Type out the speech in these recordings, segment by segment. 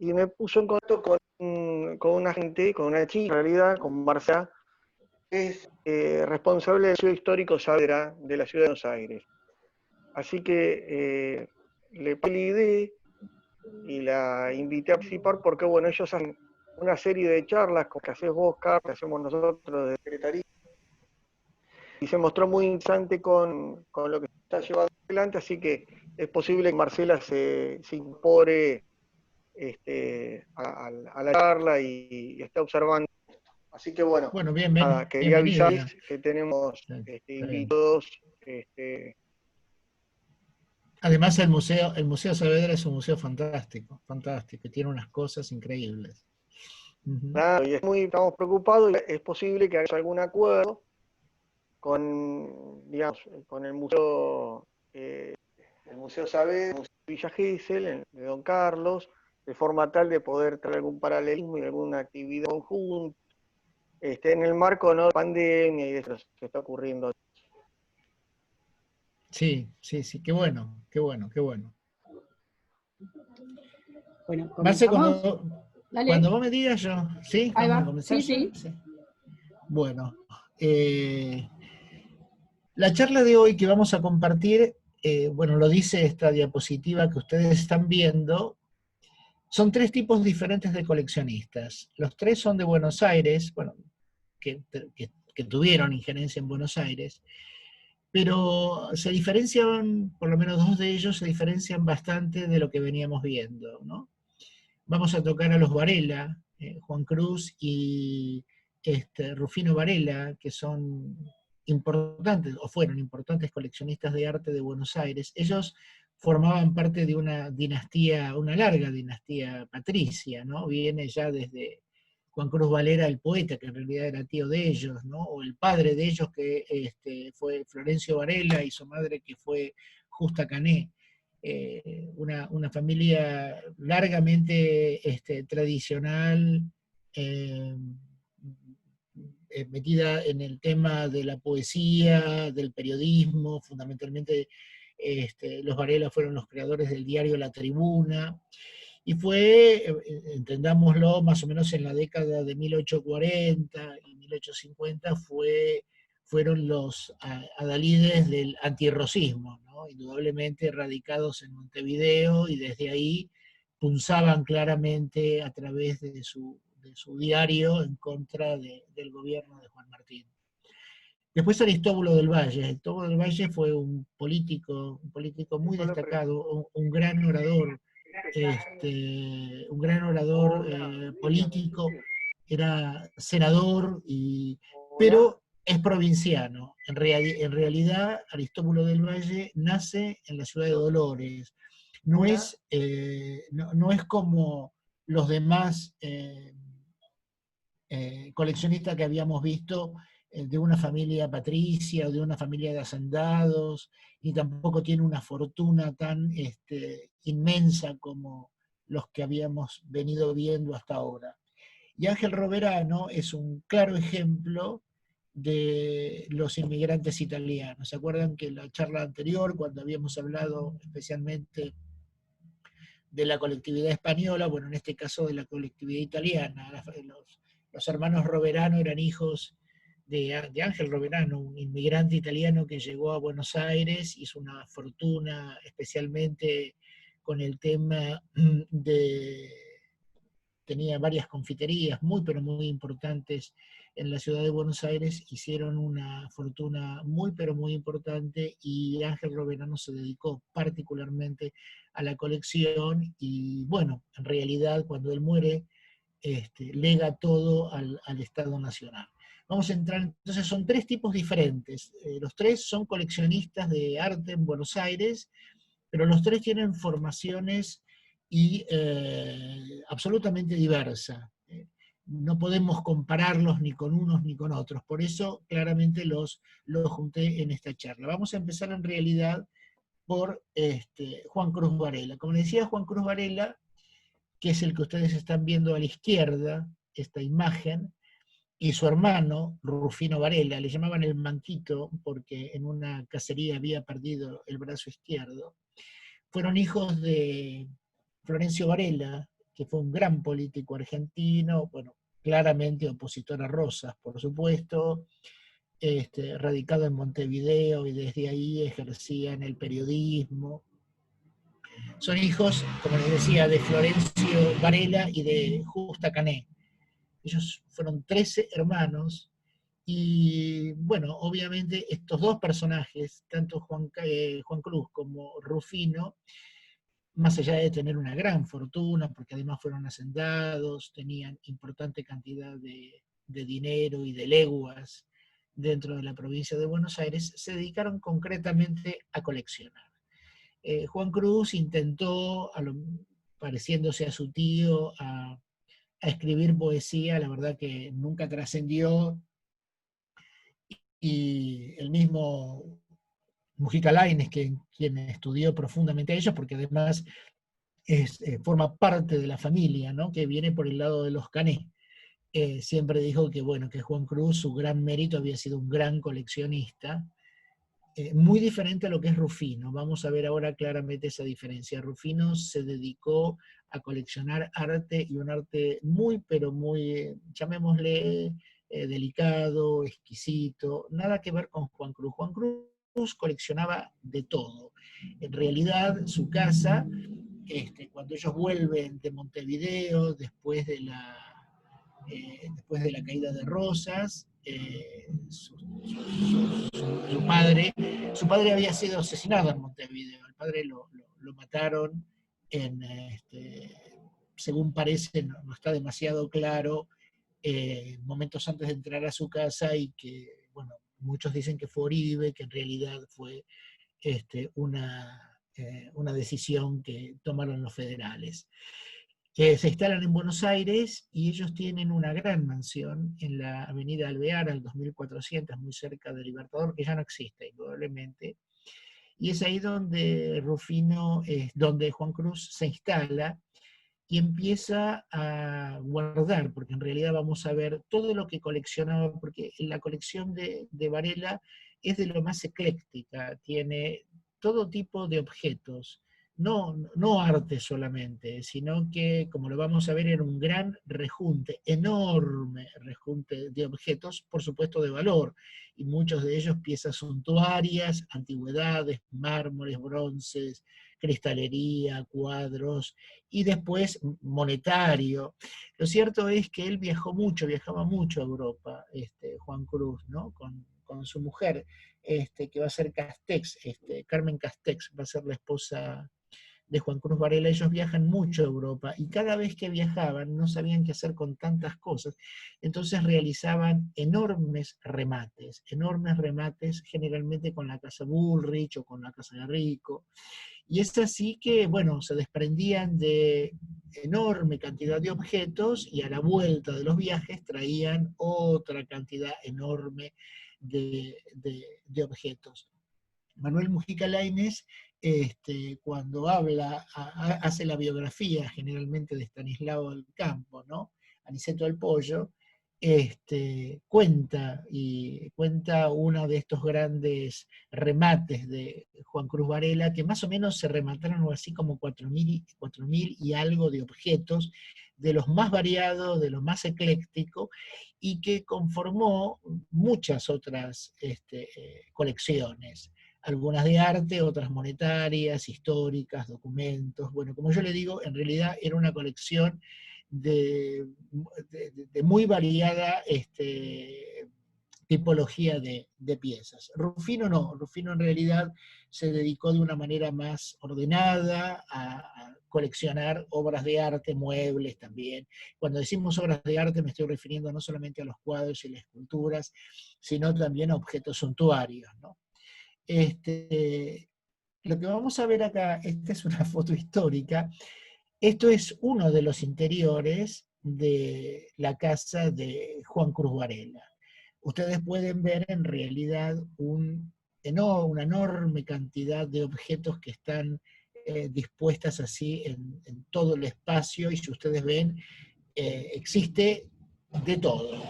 y me puso en contacto con una gente, con una chica en realidad, con Marcia, que es responsable del Museo Histórico Saavedra de la Ciudad de Buenos Aires. Así que le pedí y la invité a participar porque, bueno, ellos hacen una serie de charlas como que haces vos, Carlos, que hacemos nosotros de Secretaría, y se mostró muy interesante con lo que se está llevando adelante, así que es posible que Marcela se incorpore a la charla y está observando. Así que bueno, Bueno, nada, quería bienvenida. avisarles que tenemos Está bien. invitados. Además, el Museo Saavedra es un museo fantástico, fantástico, y tiene unas cosas increíbles. Ujú. Nada, y estamos preocupados, y es posible que haya algún acuerdo con, digamos, con el Museo Saavedra, el Museo Villa Gesell, de Don Carlos, de forma tal de poder traer algún paralelismo y alguna actividad conjunta, en el marco, ¿no?, de pandemia y de eso que está ocurriendo. Sí, sí, sí, qué bueno, qué bueno, qué bueno. Bueno, Marce, comenzamos. cuando Dale, vos me digas yo, ¿sí? ahí ¿Vamos a va. comenzar Sí, ya? sí. Sí. Bueno, eh, la charla de hoy que vamos a compartir, bueno, lo dice esta diapositiva que ustedes están viendo, son tres tipos diferentes de coleccionistas. Los tres son de Buenos Aires, bueno, que tuvieron injerencia en Buenos Aires, pero se diferencian, por lo menos dos de ellos, se diferencian bastante de lo que veníamos viendo, ¿no? Vamos a tocar a los Varela, Juan Cruz y Rufino Varela, que son importantes, o fueron importantes coleccionistas de arte de Buenos Aires. Ellos formaban parte de una dinastía, una larga dinastía patricia, ¿no? Viene ya desde Juan Cruz Varela, el poeta, que en realidad era tío de ellos, ¿no? O el padre de ellos, que fue Florencio Varela, y su madre, que fue Justa Cané. Una familia largamente tradicional, eh, metida en el tema de la poesía, del periodismo, fundamentalmente los Varela fueron los creadores del diario La Tribuna, y fue, entendámoslo, más o menos en la década de 1840 y 1850 fueron los adalides del antirrocismo, ¿no? Indudablemente radicados en Montevideo, y desde ahí punzaban claramente a través de su diario en contra del gobierno de Juan Martín. Después Aristóbulo del Valle. Aristóbulo del Valle fue un político muy destacado, un gran orador, político, era senador, pero es provinciano. En realidad, Aristóbulo del Valle nace en la ciudad de Dolores. No es como los demás coleccionistas que habíamos visto, de una familia patricia o de una familia de hacendados, y tampoco tiene una fortuna tan inmensa como los que habíamos venido viendo hasta ahora. Y Ángel Roverano es un claro ejemplo de los inmigrantes italianos. ¿Se acuerdan que en la charla anterior, cuando habíamos hablado especialmente de la colectividad española, bueno, en este caso de la colectividad italiana, los hermanos Roverano eran hijos de Ángel Roverano, un inmigrante italiano que llegó a Buenos Aires, hizo una fortuna especialmente con el tema tenía varias confiterías muy, pero muy importantes en la ciudad de Buenos Aires, hicieron una fortuna muy, pero muy importante, y Ángel Roverano se dedicó particularmente a la colección, y bueno, en realidad cuando él muere, lega todo al Estado Nacional. Vamos a entrar, entonces son tres tipos diferentes. Los tres son coleccionistas de arte en Buenos Aires, pero los tres tienen formaciones absolutamente diversas. No podemos compararlos ni con unos ni con otros, por eso claramente los junté en esta charla. Vamos a empezar en realidad por Juan Cruz Varela. Como decía, Juan Cruz Varela, que es el que ustedes están viendo a la izquierda, esta imagen, y su hermano, Rufino Varela, le llamaban el Manquito porque en una cacería había perdido el brazo izquierdo, fueron hijos de Florencio Varela, que fue un gran político argentino, bueno, claramente opositor a Rosas, por supuesto, radicado en Montevideo y desde ahí ejercía en el periodismo. Son hijos, como les decía, de Florencio Varela y de Justa Cané. Ellos fueron 13 hermanos y, bueno, obviamente estos dos personajes, tanto Juan Cruz como Rufino, más allá de tener una gran fortuna, porque además fueron hacendados, tenían importante cantidad de dinero y de leguas dentro de la provincia de Buenos Aires, se dedicaron concretamente a coleccionar. Juan Cruz intentó, pareciéndose a su tío, a escribir poesía, la verdad que nunca trascendió, y el mismo Mujica Lainez, quien estudió profundamente a ellos, porque además forma parte de la familia, ¿no?, que viene por el lado de los Cané. Siempre dijo que, bueno, que Juan Cruz, su gran mérito había sido un gran coleccionista, muy diferente a lo que es Rufino. Vamos a ver ahora claramente esa diferencia. Rufino se dedicó a coleccionar arte, y un arte muy, pero muy, llamémosle, delicado, exquisito, nada que ver con Juan Cruz. Juan Cruz coleccionaba de todo. En realidad, su casa, cuando ellos vuelven de Montevideo, después de la caída de Rosas, su padre había sido asesinado en Montevideo. El padre lo mataron según parece, no está demasiado claro, momentos antes de entrar a su casa, y que, bueno, muchos dicen que fue Oribe, que en realidad fue una decisión que tomaron los federales. Se instalan en Buenos Aires y ellos tienen una gran mansión en la avenida Alvear, al 2400, muy cerca del Libertador, que ya no existe, indudablemente. Y es ahí donde donde Juan Cruz se instala y empieza a guardar, porque en realidad vamos a ver todo lo que coleccionaba, porque la colección de Varela es de lo más ecléctica, tiene todo tipo de objetos, no arte solamente, sino que, como lo vamos a ver, era un gran rejunte, enorme rejunte de objetos, por supuesto de valor, y muchos de ellos piezas suntuarias, antigüedades, mármoles, bronces, cristalería, cuadros, y después monetario. Lo cierto es que él viajaba mucho a Europa, Juan Cruz, ¿no?, con su mujer, que va a ser Castex, Carmen Castex, va a ser la esposa de Juan Cruz Varela. Ellos viajan mucho a Europa, y cada vez que viajaban no sabían qué hacer con tantas cosas, entonces realizaban enormes remates, generalmente con la casa Bullrich o con la casa de Rico, y es así que, bueno, se desprendían de enorme cantidad de objetos, y a la vuelta de los viajes traían otra cantidad enorme de objetos. Manuel Mujica Lainez, cuando hace la biografía generalmente de Estanislao del Campo, ¿no?, Aniceto del Pollo, cuenta uno de estos grandes remates de Juan Cruz Varela, que más o menos se remataron algo así como 4.000 y algo de objetos, de los más variados, de los más eclécticos, y que conformó muchas otras colecciones, algunas de arte, otras monetarias, históricas, documentos. Bueno, como yo le digo, en realidad era una colección de muy variada tipología de piezas. Rufino no, Rufino en realidad se dedicó de una manera más ordenada a coleccionar obras de arte, muebles también. Cuando decimos obras de arte me estoy refiriendo no solamente a los cuadros y las esculturas, sino también a objetos suntuarios, ¿no? Lo que vamos a ver acá, esta es una foto histórica. Esto es uno de los interiores de la casa de Juan Cruz Varela. Ustedes pueden ver en realidad una enorme cantidad de objetos que están dispuestas así en todo el espacio, y si ustedes ven, existe de todo.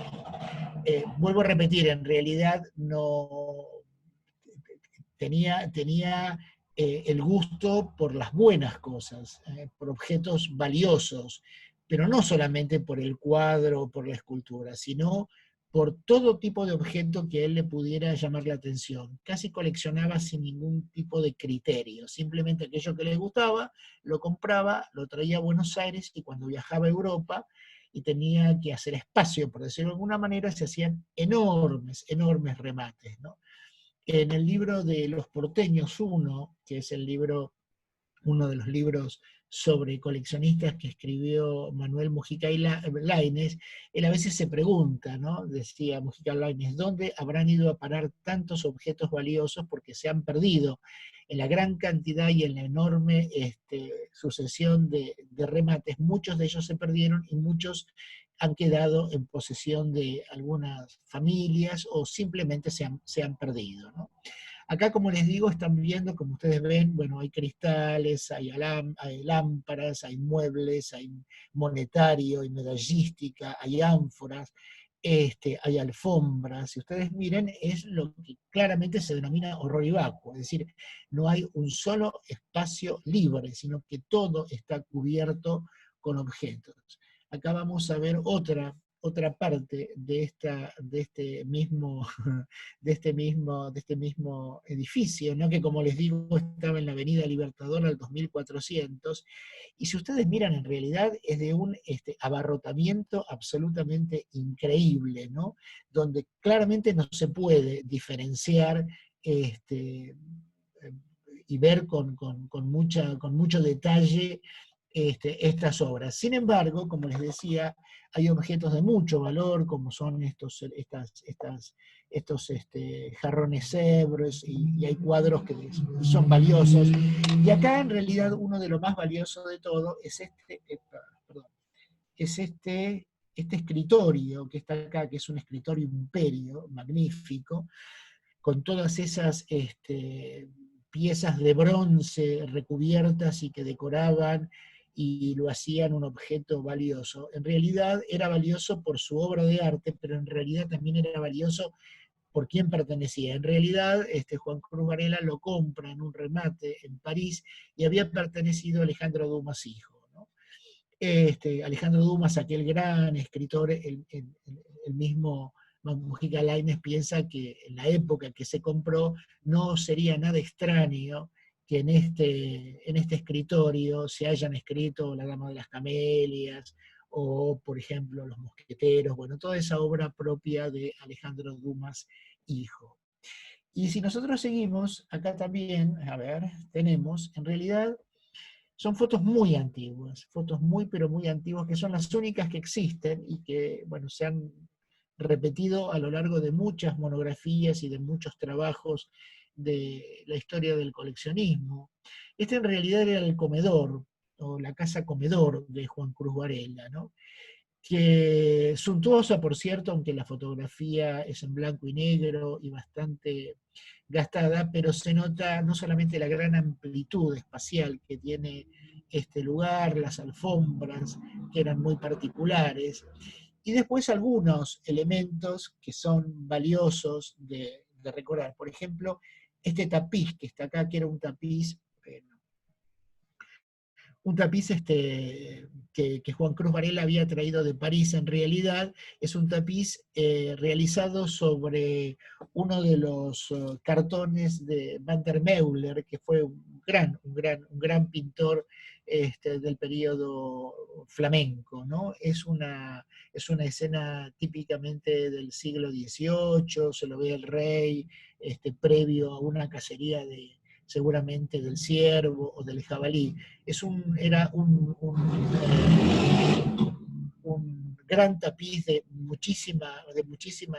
Vuelvo a repetir, en realidad no tenía el gusto por las buenas cosas, por objetos valiosos, pero no solamente por el cuadro o por la escultura, sino por todo tipo de objeto que a él le pudiera llamar la atención. Casi coleccionaba sin ningún tipo de criterio, simplemente aquello que le gustaba, lo compraba, lo traía a Buenos Aires, y cuando viajaba a Europa y tenía que hacer espacio, por decirlo de alguna manera, se hacían enormes, enormes remates, ¿no? En el libro de Los Porteños 1, que es el libro, uno de los libros sobre coleccionistas que escribió Manuel Mujica Lainez, él a veces se pregunta, ¿no? Decía Mujica Lainez, ¿dónde habrán ido a parar tantos objetos valiosos? Porque se han perdido en la gran cantidad y en la enorme sucesión de remates. Muchos de ellos se perdieron y muchos han quedado en posesión de algunas familias o simplemente se han perdido, ¿no? Acá, como les digo, están viendo, como ustedes ven, bueno, hay cristales, hay lámparas, hay muebles, hay monetario, hay medallística, hay ánforas, hay alfombras. Si ustedes miren, es lo que claramente se denomina horror vacuo, es decir, no hay un solo espacio libre, sino que todo está cubierto con objetos. Acá vamos a ver otra parte de este mismo de este mismo edificio, ¿no? Que, como les digo, estaba en la Avenida Libertador al 2400, y si ustedes miran, en realidad es de un abarrotamiento absolutamente increíble, ¿no? Donde claramente no se puede diferenciar y ver con mucho detalle estas obras. Sin embargo, como les decía, hay objetos de mucho valor, como son estos jarrones Sèvres, y hay cuadros que son valiosos. Y acá, en realidad, uno de los más valiosos de todo es este escritorio que está acá, que es un escritorio imperio, magnífico, con todas esas piezas de bronce recubiertas y que decoraban y lo hacían un objeto valioso. En realidad era valioso por su obra de arte, pero en realidad también era valioso por quién pertenecía. En realidad, Juan Cruz Varela lo compra en un remate en París, y había pertenecido a Alejandro Dumas hijo, ¿no? Alejandro Dumas, aquel gran escritor, el mismo Mujica Lainez piensa que en la época que se compró no sería nada extraño que en este escritorio se hayan escrito La Dama de las Camelias, o, por ejemplo, Los Mosqueteros, bueno, toda esa obra propia de Alejandro Dumas hijo. Y si nosotros seguimos, acá también, a ver, tenemos, en realidad, son fotos muy antiguas, fotos muy, pero muy antiguas, que son las únicas que existen y que, bueno, se han repetido a lo largo de muchas monografías y de muchos trabajos de la historia del coleccionismo. Este, en realidad, era el comedor, o la casa comedor de Juan Cruz Varela, ¿no? Que suntuosa, por cierto, aunque la fotografía es en blanco y negro y bastante gastada, pero se nota no solamente la gran amplitud espacial que tiene este lugar, las alfombras, que eran muy particulares, y después algunos elementos que son valiosos de recordar. Por ejemplo, este tapiz que está acá, que era un tapiz que Juan Cruz Varela había traído de París. En realidad es un tapiz realizado sobre uno de los cartones de Van der Meuler, que fue un gran pintor del periodo flamenco, ¿no? Es una escena típicamente del siglo XVIII, se lo ve el rey previo a una cacería seguramente del ciervo o del jabalí. Era un gran tapiz de muchísima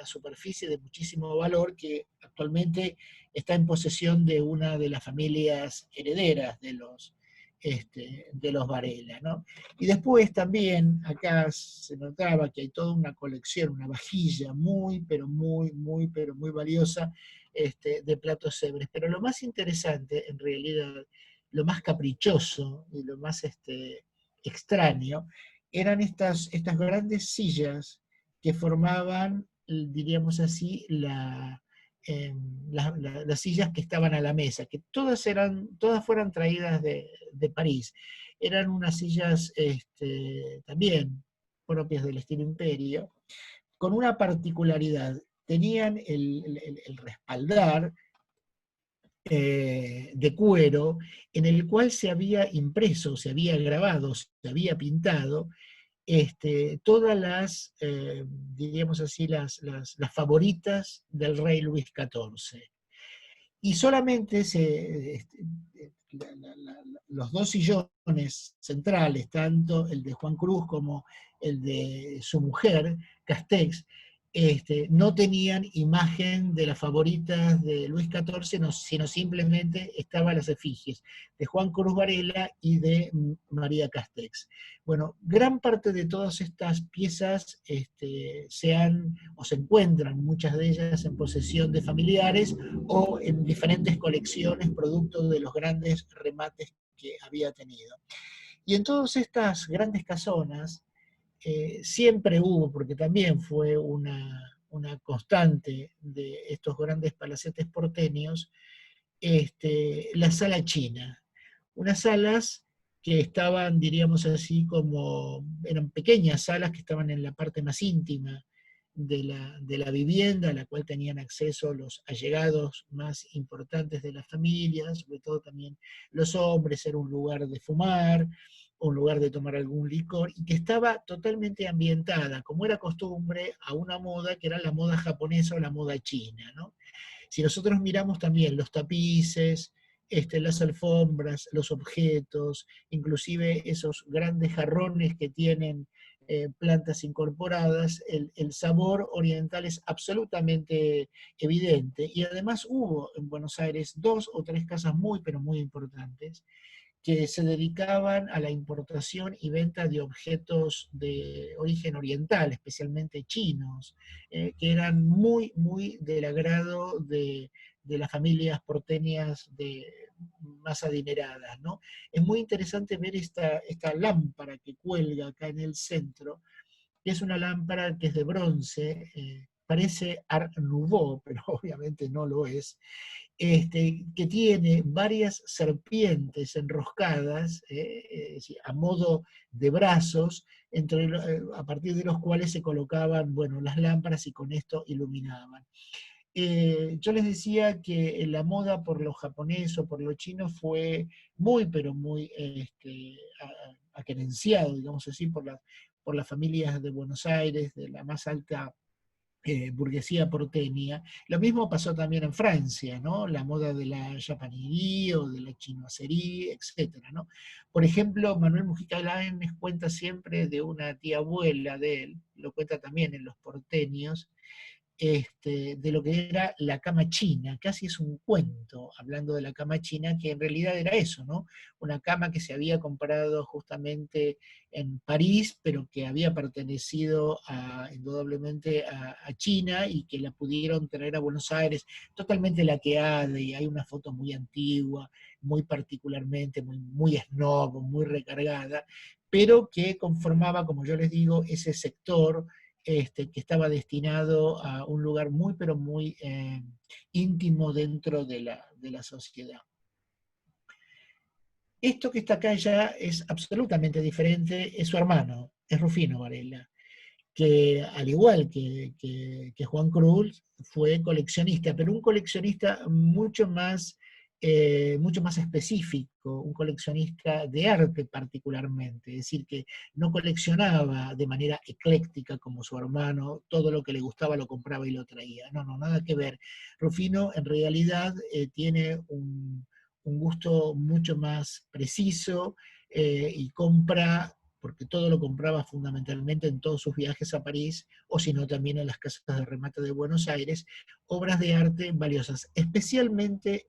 superficie, de muchísimo valor, que actualmente está en posesión de una de las familias herederas de los Varela, ¿no? Y después también acá se notaba que hay toda una colección, una vajilla muy, pero muy valiosa, de platos Sèvres. Pero lo más interesante, en realidad, lo más caprichoso y lo más extraño, eran estas grandes sillas que formaban, diríamos así, las sillas que estaban a la mesa, que todas fueran traídas de París. Eran unas sillas también propias del estilo imperio, con una particularidad. Tenían el respaldar de cuero, en el cual se había impreso, se había grabado, se había pintado todas diríamos así, las favoritas del rey Luis XIV. Y solamente los dos sillones centrales, tanto el de Juan Cruz como el de su mujer, Castex, no tenían imagen de las favoritas de Luis XIV, sino simplemente estaban las efigies de Juan Cruz Varela y de María Castex. Bueno, gran parte de todas estas piezas se encuentran, muchas de ellas en posesión de familiares o en diferentes colecciones, producto de los grandes remates que había tenido. Y en todas estas grandes casonas, siempre hubo, porque también fue una constante de estos grandes palacetes porteños, la sala china. Unas salas que estaban, diríamos así, eran pequeñas salas que estaban en la parte más íntima de la vivienda, a la cual tenían acceso los allegados más importantes de la familia, sobre todo también los hombres. Era un lugar de fumar, un lugar de tomar algún licor, y que estaba totalmente ambientada, como era costumbre, a una moda que era la moda japonesa o la moda china, ¿no? Si nosotros miramos también los tapices, las alfombras, los objetos, inclusive esos grandes jarrones que tienen plantas incorporadas, el sabor oriental es absolutamente evidente. Y además hubo en Buenos Aires 2 o 3 casas muy, pero muy importantes, que se dedicaban a la importación y venta de objetos de origen oriental, especialmente chinos, que eran muy, muy del agrado de las familias porteñas más adineradas, ¿no? Es muy interesante ver esta lámpara que cuelga acá en el centro, que es una lámpara que es de bronce, parece Art Nouveau, pero obviamente no lo es, que tiene varias serpientes enroscadas a modo de brazos, a partir de los cuales se colocaban, bueno, las lámparas y con esto iluminaban. Yo les decía que la moda por lo japonés o por lo chino fue muy, pero muy aquerenciado, digamos así, por las familias de Buenos Aires, de la más alta burguesía porteña. Lo mismo pasó también en Francia, ¿no? La moda de la japanerie o de la chinoiserie, etcétera, ¿no? Por ejemplo, Manuel Mujica Lainez cuenta siempre de una tía abuela de él, lo cuenta también en Los Porteños, de lo que era la cama china. Casi es un cuento hablando de la cama china, que en realidad era eso, ¿no? Una cama que se había comprado justamente en París, pero que había pertenecido indudablemente a China, y que la pudieron traer a Buenos Aires, totalmente laqueada, y hay una foto muy antigua, muy particularmente, muy, muy snob, muy recargada, pero que conformaba, como yo les digo, ese sector que estaba destinado a un lugar muy, pero muy íntimo dentro de la sociedad. Esto que está acá ya es absolutamente diferente, es su hermano, es Rufino Varela, que al igual que Juan Cruz, fue coleccionista, pero un coleccionista mucho más específico, un coleccionista de arte particularmente, es decir, que no coleccionaba de manera ecléctica como su hermano, todo lo que le gustaba lo compraba y lo traía. No, no, nada que ver. Rufino en realidad tiene un gusto mucho más preciso, y compra, porque todo lo compraba fundamentalmente en todos sus viajes a París, o si no también en las casas de remate de Buenos Aires, obras de arte valiosas, especialmente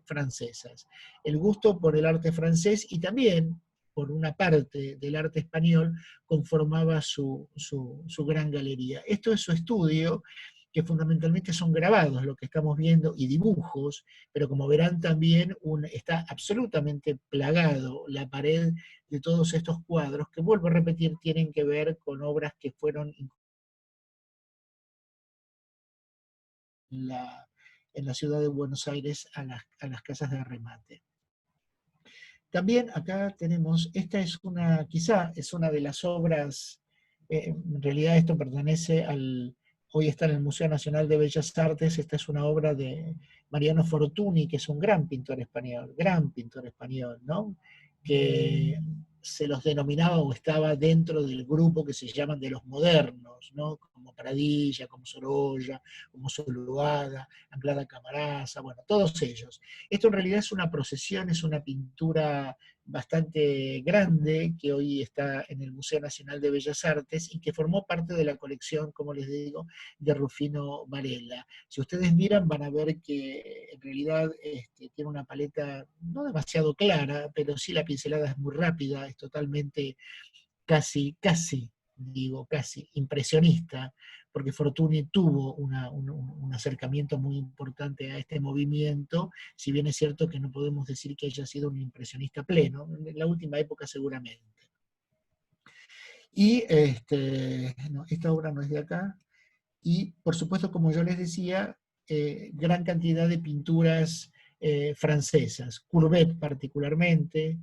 francesas. El gusto por el arte francés y también por una parte del arte español conformaba su gran galería. Esto es su estudio, que fundamentalmente son grabados, lo que estamos viendo, y dibujos, pero como verán también está absolutamente plagado la pared de todos estos cuadros, que vuelvo a repetir, tienen que ver con obras que fueron en la ciudad de Buenos Aires a las casas de remate. También acá tenemos, esta es quizá es una de las obras, en realidad esto pertenece hoy está en el Museo Nacional de Bellas Artes, esta es una obra de Mariano Fortuny, que es un gran pintor español, ¿no? Que se los denominaba o estaba dentro del grupo que se llaman de los modernos, ¿no? Como Pradilla, como Sorolla, como Zuluaga, Anglada Camarasa, bueno, todos ellos. Esto en realidad es una procesión, es una pintura bastante grande que hoy está en el Museo Nacional de Bellas Artes y que formó parte de la colección, como les digo, de Rufino Varela. Si ustedes miran van a ver que en realidad tiene una paleta no demasiado clara, pero sí la pincelada es muy rápida, es totalmente casi impresionista, porque Fortuny tuvo un acercamiento muy importante a este movimiento, si bien es cierto que no podemos decir que haya sido un impresionista pleno, en la última época seguramente. Y no, esta obra no es de acá, y por supuesto, como yo les decía, gran cantidad de pinturas francesas, Courbet particularmente,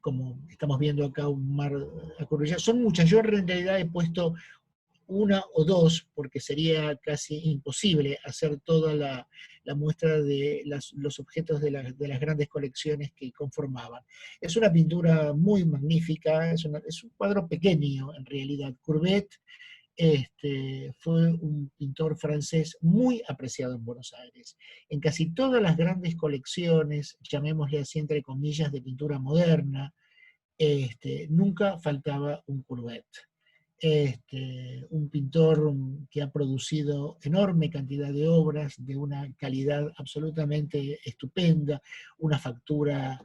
como estamos viendo acá un mar acurrullado, son muchas, yo en realidad he puesto una o dos, porque sería casi imposible hacer toda la muestra de los objetos de las grandes colecciones que conformaban. Es una pintura muy magnífica, es un cuadro pequeño en realidad. Courbet fue un pintor francés muy apreciado en Buenos Aires. En casi todas las grandes colecciones, llamémosle así entre comillas, de pintura moderna, nunca faltaba un Courbet. Un pintor que ha producido enorme cantidad de obras de una calidad absolutamente estupenda, una factura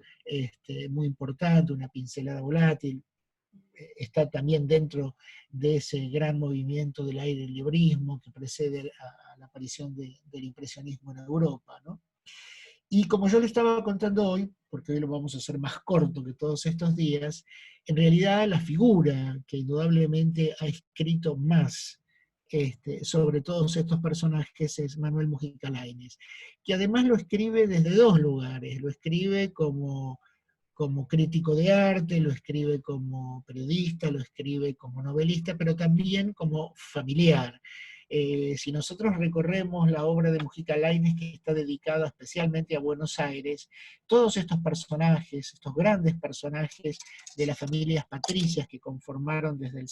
muy importante, una pincelada volátil. Está también dentro de ese gran movimiento del aire-librismo que precede a la aparición del impresionismo en Europa, ¿no? Y como yo le estaba contando hoy, porque hoy lo vamos a hacer más corto que todos estos días, en realidad la figura que indudablemente ha escrito más sobre todos estos personajes es Manuel Mujica Lainez, que además lo escribe desde dos lugares, lo escribe como crítico de arte, lo escribe como periodista, lo escribe como novelista, pero también como familiar. Si nosotros recorremos la obra de Mujica Lainez, que está dedicada especialmente a Buenos Aires, todos estos personajes, estos grandes personajes de las familias patricias que conformaron desde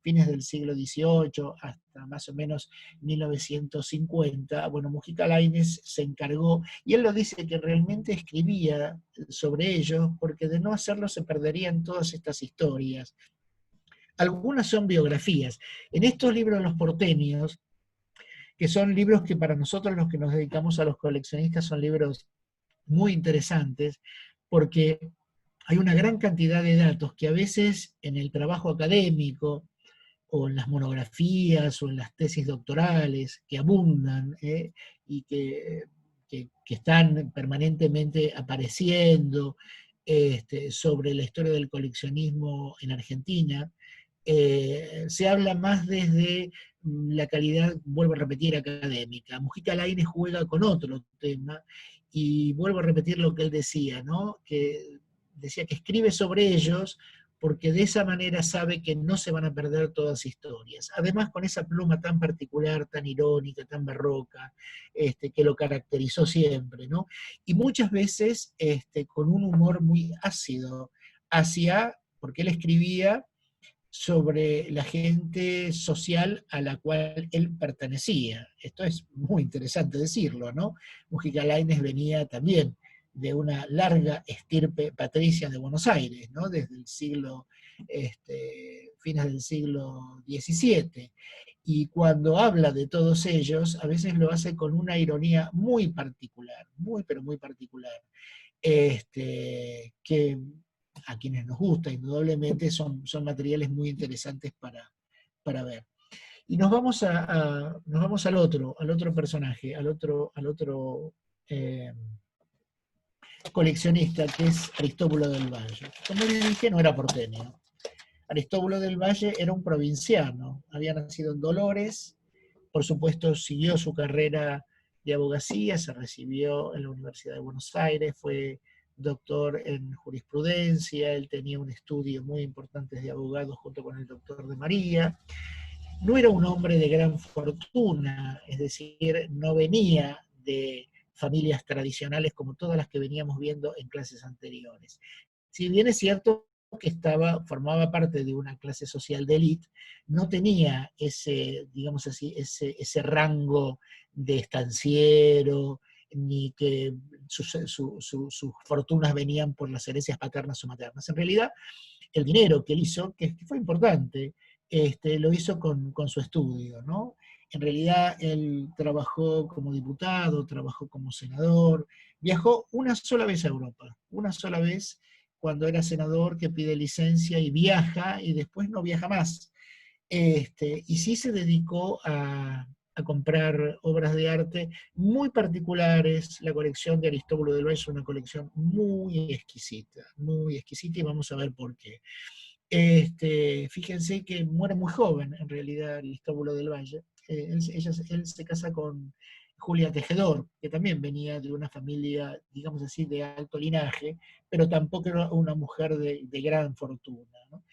fines del siglo XVIII hasta más o menos 1950, bueno, Mujica Lainez se encargó, y él lo dice que realmente escribía sobre ellos, porque de no hacerlo se perderían todas estas historias. Algunas son biografías. En estos libros de los porteños, que son libros que para nosotros los que nos dedicamos a los coleccionistas son libros muy interesantes, porque hay una gran cantidad de datos que a veces en el trabajo académico, o en las monografías, o en las tesis doctorales, que abundan, y que están permanentemente apareciendo sobre la historia del coleccionismo en Argentina, se habla más desde la calidad, vuelvo a repetir, académica. Mujica Lainez juega con otro tema, y vuelvo a repetir lo que él decía, ¿no? Que decía que escribe sobre ellos porque de esa manera sabe que no se van a perder todas historias. Además, con esa pluma tan particular, tan irónica, tan barroca, que lo caracterizó siempre, ¿no? Y muchas veces con un humor muy ácido porque él escribía sobre la gente social a la cual él pertenecía. Esto es muy interesante decirlo, ¿no? Mujica Lainez venía también de una larga estirpe patricia de Buenos Aires, ¿no? Desde el fines del siglo XVII. Y cuando habla de todos ellos, a veces lo hace con una ironía muy particular, muy pero muy particular, que a quienes nos gusta, indudablemente son materiales muy interesantes para ver. Y nos vamos al otro personaje, al otro coleccionista, que es Aristóbulo del Valle. Como les dije, no era porteño. Aristóbulo del Valle era un provinciano, había nacido en Dolores, por supuesto, siguió su carrera de abogacía, se recibió en la Universidad de Buenos Aires, fue doctor en jurisprudencia, él tenía un estudio muy importante de abogados junto con el doctor de María. No era un hombre de gran fortuna, es decir, no venía de familias tradicionales como todas las que veníamos viendo en clases anteriores. Si bien es cierto que formaba parte de una clase social de élite, no tenía ese, digamos así, ese rango de estanciero, ni que sus fortunas venían por las herencias paternas o maternas. En realidad, el dinero que él hizo, que fue importante, lo hizo con su estudio, ¿no? En realidad él trabajó como diputado, trabajó como senador, viajó una sola vez a Europa, una sola vez cuando era senador, que pide licencia y viaja, y después no viaja más. Y sí se dedicó a comprar obras de arte muy particulares. La colección de Aristóbulo del Valle es una colección muy exquisita, y vamos a ver por qué. Fíjense que muere muy joven, en realidad, Aristóbulo del Valle. Él se casa con Julia Tejedor, que también venía de una familia, digamos así, de alto linaje, pero tampoco era una mujer de gran fortuna, ¿no?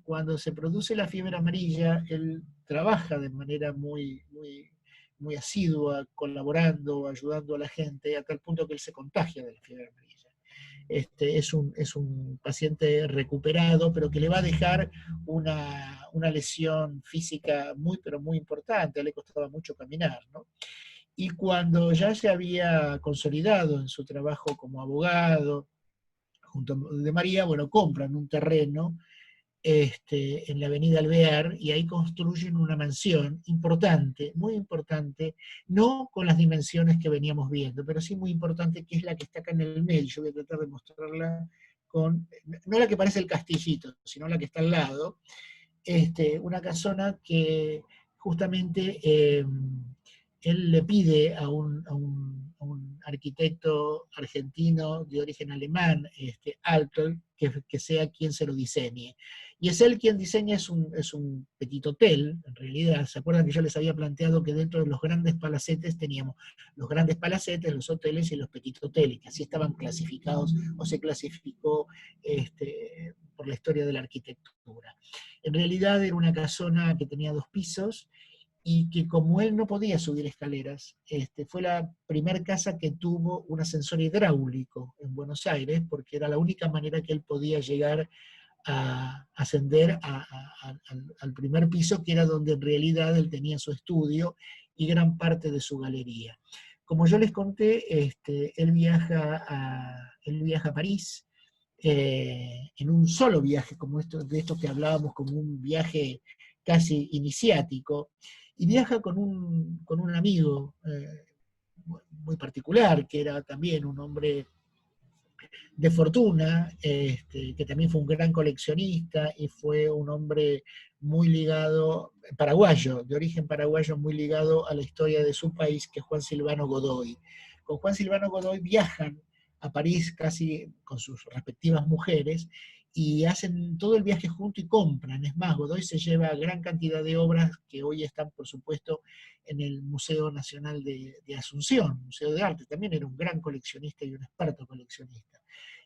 Cuando se produce la fiebre amarilla, él trabaja de manera muy asidua, colaborando, ayudando a la gente, a tal punto que él se contagia de la fiebre amarilla. Es un paciente recuperado, pero que le va a dejar una lesión física pero muy importante. Le costaba mucho caminar, ¿no? Y cuando ya se había consolidado en su trabajo como abogado, junto a de María, bueno, compran un terreno en la avenida Alvear, y ahí construyen una mansión importante, muy importante, no con las dimensiones que veníamos viendo, pero sí muy importante, que es la que está acá en el medio. Yo voy a tratar de mostrarla no la que parece el castillito, sino la que está al lado. Una casona que justamente él le pide a un arquitecto argentino de origen alemán, Altel, que sea quien se lo diseñe. Y es él quien diseña, es un petit hotel, en realidad. ¿Se acuerdan que yo les había planteado que dentro de los grandes palacetes teníamos los grandes palacetes, los hoteles y los petit hoteles, que así estaban clasificados, o se clasificó por la historia de la arquitectura? En realidad era una casona que tenía 2 pisos, y que, como él no podía subir escaleras, fue la primera casa que tuvo un ascensor hidráulico en Buenos Aires, porque era la única manera que él podía llegar a ascender al primer piso, que era donde en realidad él tenía su estudio y gran parte de su galería. Como yo les conté, él viaja a París, en un solo viaje, como de esto que hablábamos, como un viaje casi iniciático, y viaja con un amigo muy particular, que era también un hombre de fortuna, que también fue un gran coleccionista, y fue un hombre muy ligado, paraguayo, de origen paraguayo, muy ligado a la historia de su país, que es Juan Silvano Godoy. Con Juan Silvano Godoy viajan a París casi con sus respectivas mujeres, y hacen todo el viaje junto y compran. Es más, Godoy se lleva gran cantidad de obras que hoy están, por supuesto, en el Museo Nacional de Asunción, Museo de Arte. También era un gran coleccionista y un experto coleccionista.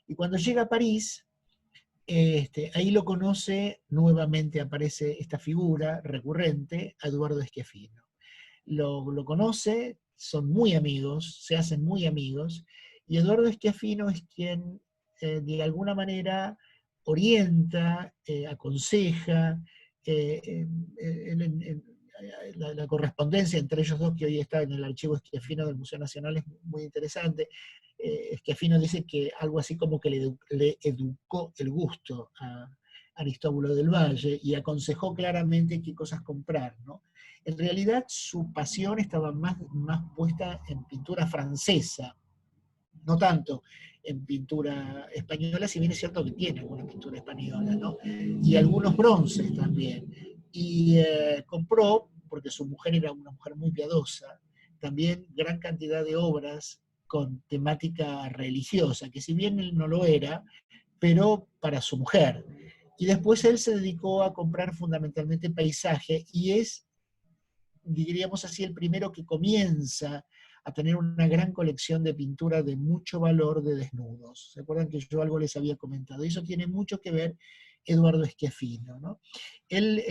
Y cuando llega a París, ahí lo conoce, nuevamente aparece esta figura recurrente, a Eduardo Schiaffino. Lo conoce, son muy amigos, se hacen muy amigos, y Eduardo Schiaffino es quien, de alguna manera, orienta, aconseja, la correspondencia entre ellos dos, que hoy está en el archivo Schiaffino del Museo Nacional, es muy interesante. Schiaffino dice que algo así como que le educó el gusto a Aristóbulo del Valle, y aconsejó claramente qué cosas comprar, ¿no? En realidad su pasión estaba más puesta en pintura francesa, no tanto en pintura española, si bien es cierto que tiene alguna pintura española, ¿no? Y algunos bronces también. Y compró, porque su mujer era una mujer muy piadosa, también gran cantidad de obras con temática religiosa, que si bien él no lo era, pero para su mujer. Y después él se dedicó a comprar fundamentalmente paisaje, y es diríamos así, el primero que comienza a tener una gran colección de pintura de mucho valor de desnudos. ¿Se acuerdan que yo algo les había comentado? Y eso tiene mucho que ver Eduardo Schiaffino, ¿no? Él,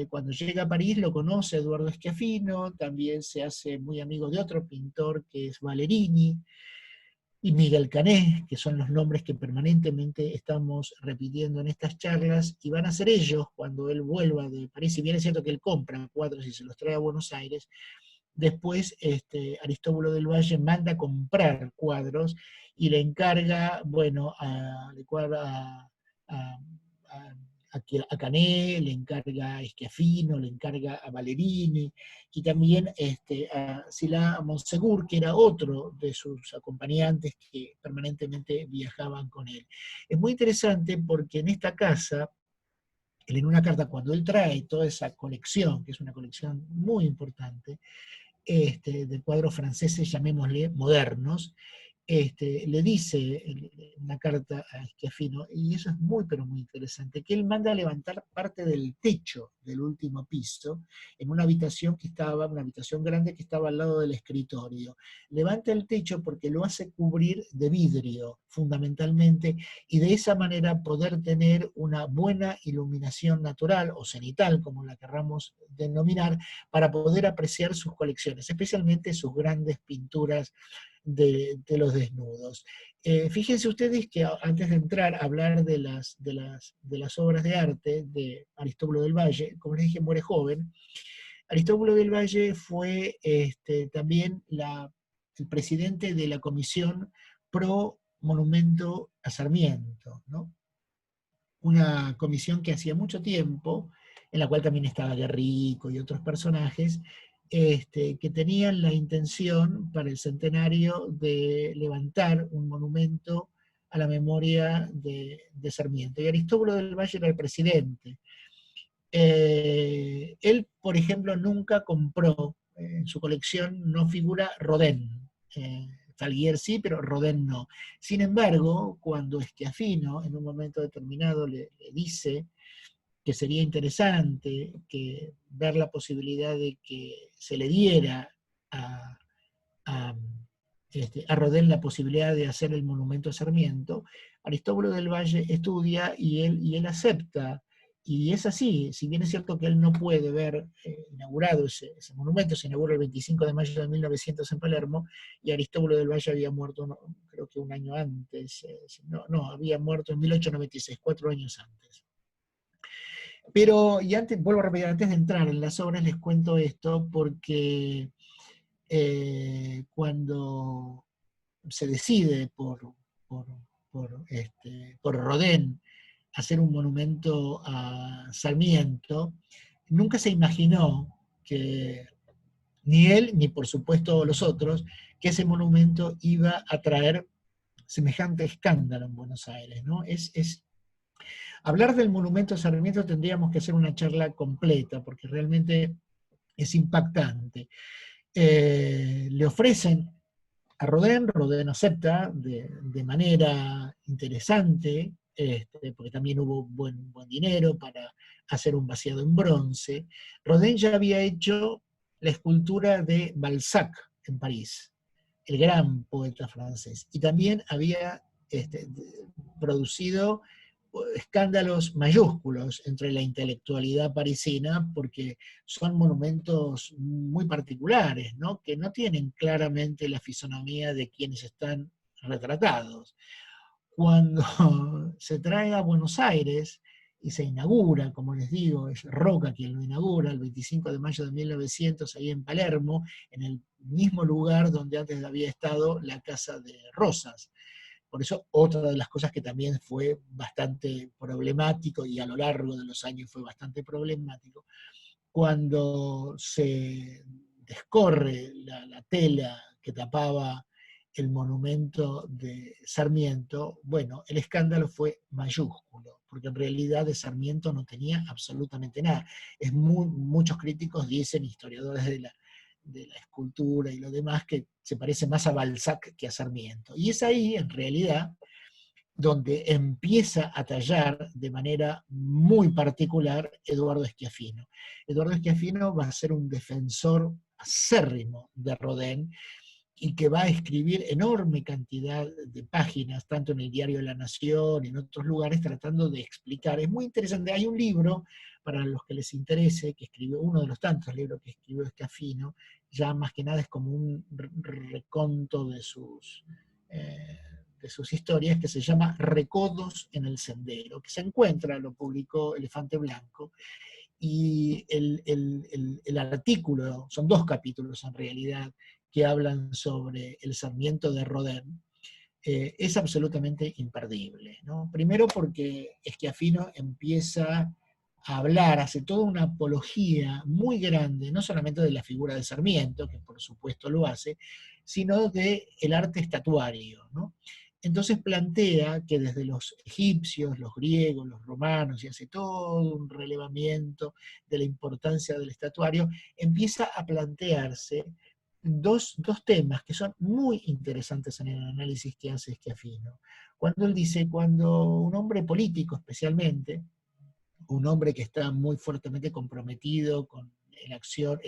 cuando llega a París, lo conoce Eduardo Schiaffino, también se hace muy amigo de otro pintor que es Valerini, y Miguel Canet, que son los nombres que permanentemente estamos repitiendo en estas charlas, y van a ser ellos, cuando él vuelva de París, si bien es cierto que él compra cuadros y se los trae a Buenos Aires, después Aristóbulo del Valle manda a comprar cuadros y le encarga, bueno, a, a Canet, le encarga a Schiaffino, le encarga a Valerini, y también a Sila Monsegur, que era otro de sus acompañantes que permanentemente viajaban con él. Es muy interesante porque en esta casa, en una carta, cuando él trae toda esa colección, que es una colección muy importante, de cuadros franceses, llamémosle modernos, le dice en una carta a Schiaffino, y eso es muy, pero muy interesante, que él manda a levantar parte del techo del último piso, en una habitación una habitación grande que estaba al lado del escritorio. Levanta el techo porque lo hace cubrir de vidrio, fundamentalmente, y de esa manera poder tener una buena iluminación natural, o cenital, como la querramos denominar, para poder apreciar sus colecciones, especialmente sus grandes pinturas de los desnudos. Fíjense ustedes que antes de entrar a hablar de las obras de arte de Aristóbulo del Valle, como les dije, muere joven. Aristóbulo del Valle fue también el presidente de la Comisión Pro Monumento a Sarmiento, ¿no? Una comisión que hacía mucho tiempo, en la cual también estaba Guerrico y otros personajes, que tenían la intención para el centenario de levantar un monumento a la memoria de Sarmiento. Y Aristóbulo del Valle era el presidente. Él, por ejemplo, nunca compró, en su colección no figura Rodin. Falguier sí, pero Rodin no. Sin embargo, cuando Schiaffino en un momento determinado le dice que sería interesante ver la posibilidad de que se le diera a, a, a Rodin la posibilidad de hacer el monumento a Sarmiento, Aristóbulo del Valle estudia y él acepta. Y es así, si bien es cierto que él no puede ver inaugurado ese monumento, se inaugura el 25 de mayo de 1900 en Palermo, y Aristóbulo del Valle había muerto, no, creo que un año antes, no, había muerto en 1896, 4 años antes. Pero, y antes, vuelvo a repetir, antes de entrar en las obras les cuento esto, porque cuando se decide por Rodin hacer un monumento a Sarmiento, nunca se imaginó que ni él, ni por supuesto los otros, que ese monumento iba a traer semejante escándalo en Buenos Aires, ¿no? Hablar del monumento a Sarmiento tendríamos que hacer una charla completa, porque realmente es impactante. Le ofrecen a Rodin acepta de manera interesante, porque también hubo buen dinero para hacer un vaciado en bronce. Rodin ya había hecho la escultura de Balzac en París, el gran poeta francés, y también había producido escándalos mayúsculos entre la intelectualidad parisina, porque son monumentos muy particulares, ¿no? Que no tienen claramente la fisonomía de quienes están retratados. Cuando se trae a Buenos Aires y se inaugura, como les digo, es Roca quien lo inaugura, el 25 de mayo de 1900, ahí en Palermo, en el mismo lugar donde antes había estado la Casa de Rosas. Por eso, otra de las cosas que también fue bastante problemático, y a lo largo de los años fue bastante problemático, cuando se descorre la tela que tapaba el monumento de Sarmiento, bueno, el escándalo fue mayúsculo, porque en realidad de Sarmiento no tenía absolutamente nada. Muchos críticos dicen, historiadores de la escultura y lo demás, que se parece más a Balzac que a Sarmiento. Y es ahí, en realidad, donde empieza a tallar de manera muy particular Eduardo Schiaffino. Eduardo Schiaffino va a ser un defensor acérrimo de Rodin, y que va a escribir enorme cantidad de páginas, tanto en el Diario de la Nación y en otros lugares, tratando de explicar. Es muy interesante. Hay un libro, para los que les interese, que escribió, uno de los tantos libros que escribió Schiaffino, ya más que nada es como un reconto de sus historias, que se llama Recodos en el Sendero, que se encuentra, lo publicó Elefante Blanco, y el artículo, son 2 capítulos en realidad, que hablan sobre el Sarmiento de Rodin, es absolutamente imperdible, ¿no? Primero porque Schiaffino empieza a hablar, hace toda una apología muy grande, no solamente de la figura de Sarmiento, que por supuesto lo hace, sino del arte estatuario, ¿no? Entonces plantea que desde los egipcios, los griegos, los romanos, y hace todo un relevamiento de la importancia del estatuario, empieza a plantearse dos temas que son muy interesantes en el análisis que hace Schiaffino. Cuando él dice, cuando un hombre político especialmente, un hombre que está muy fuertemente comprometido con el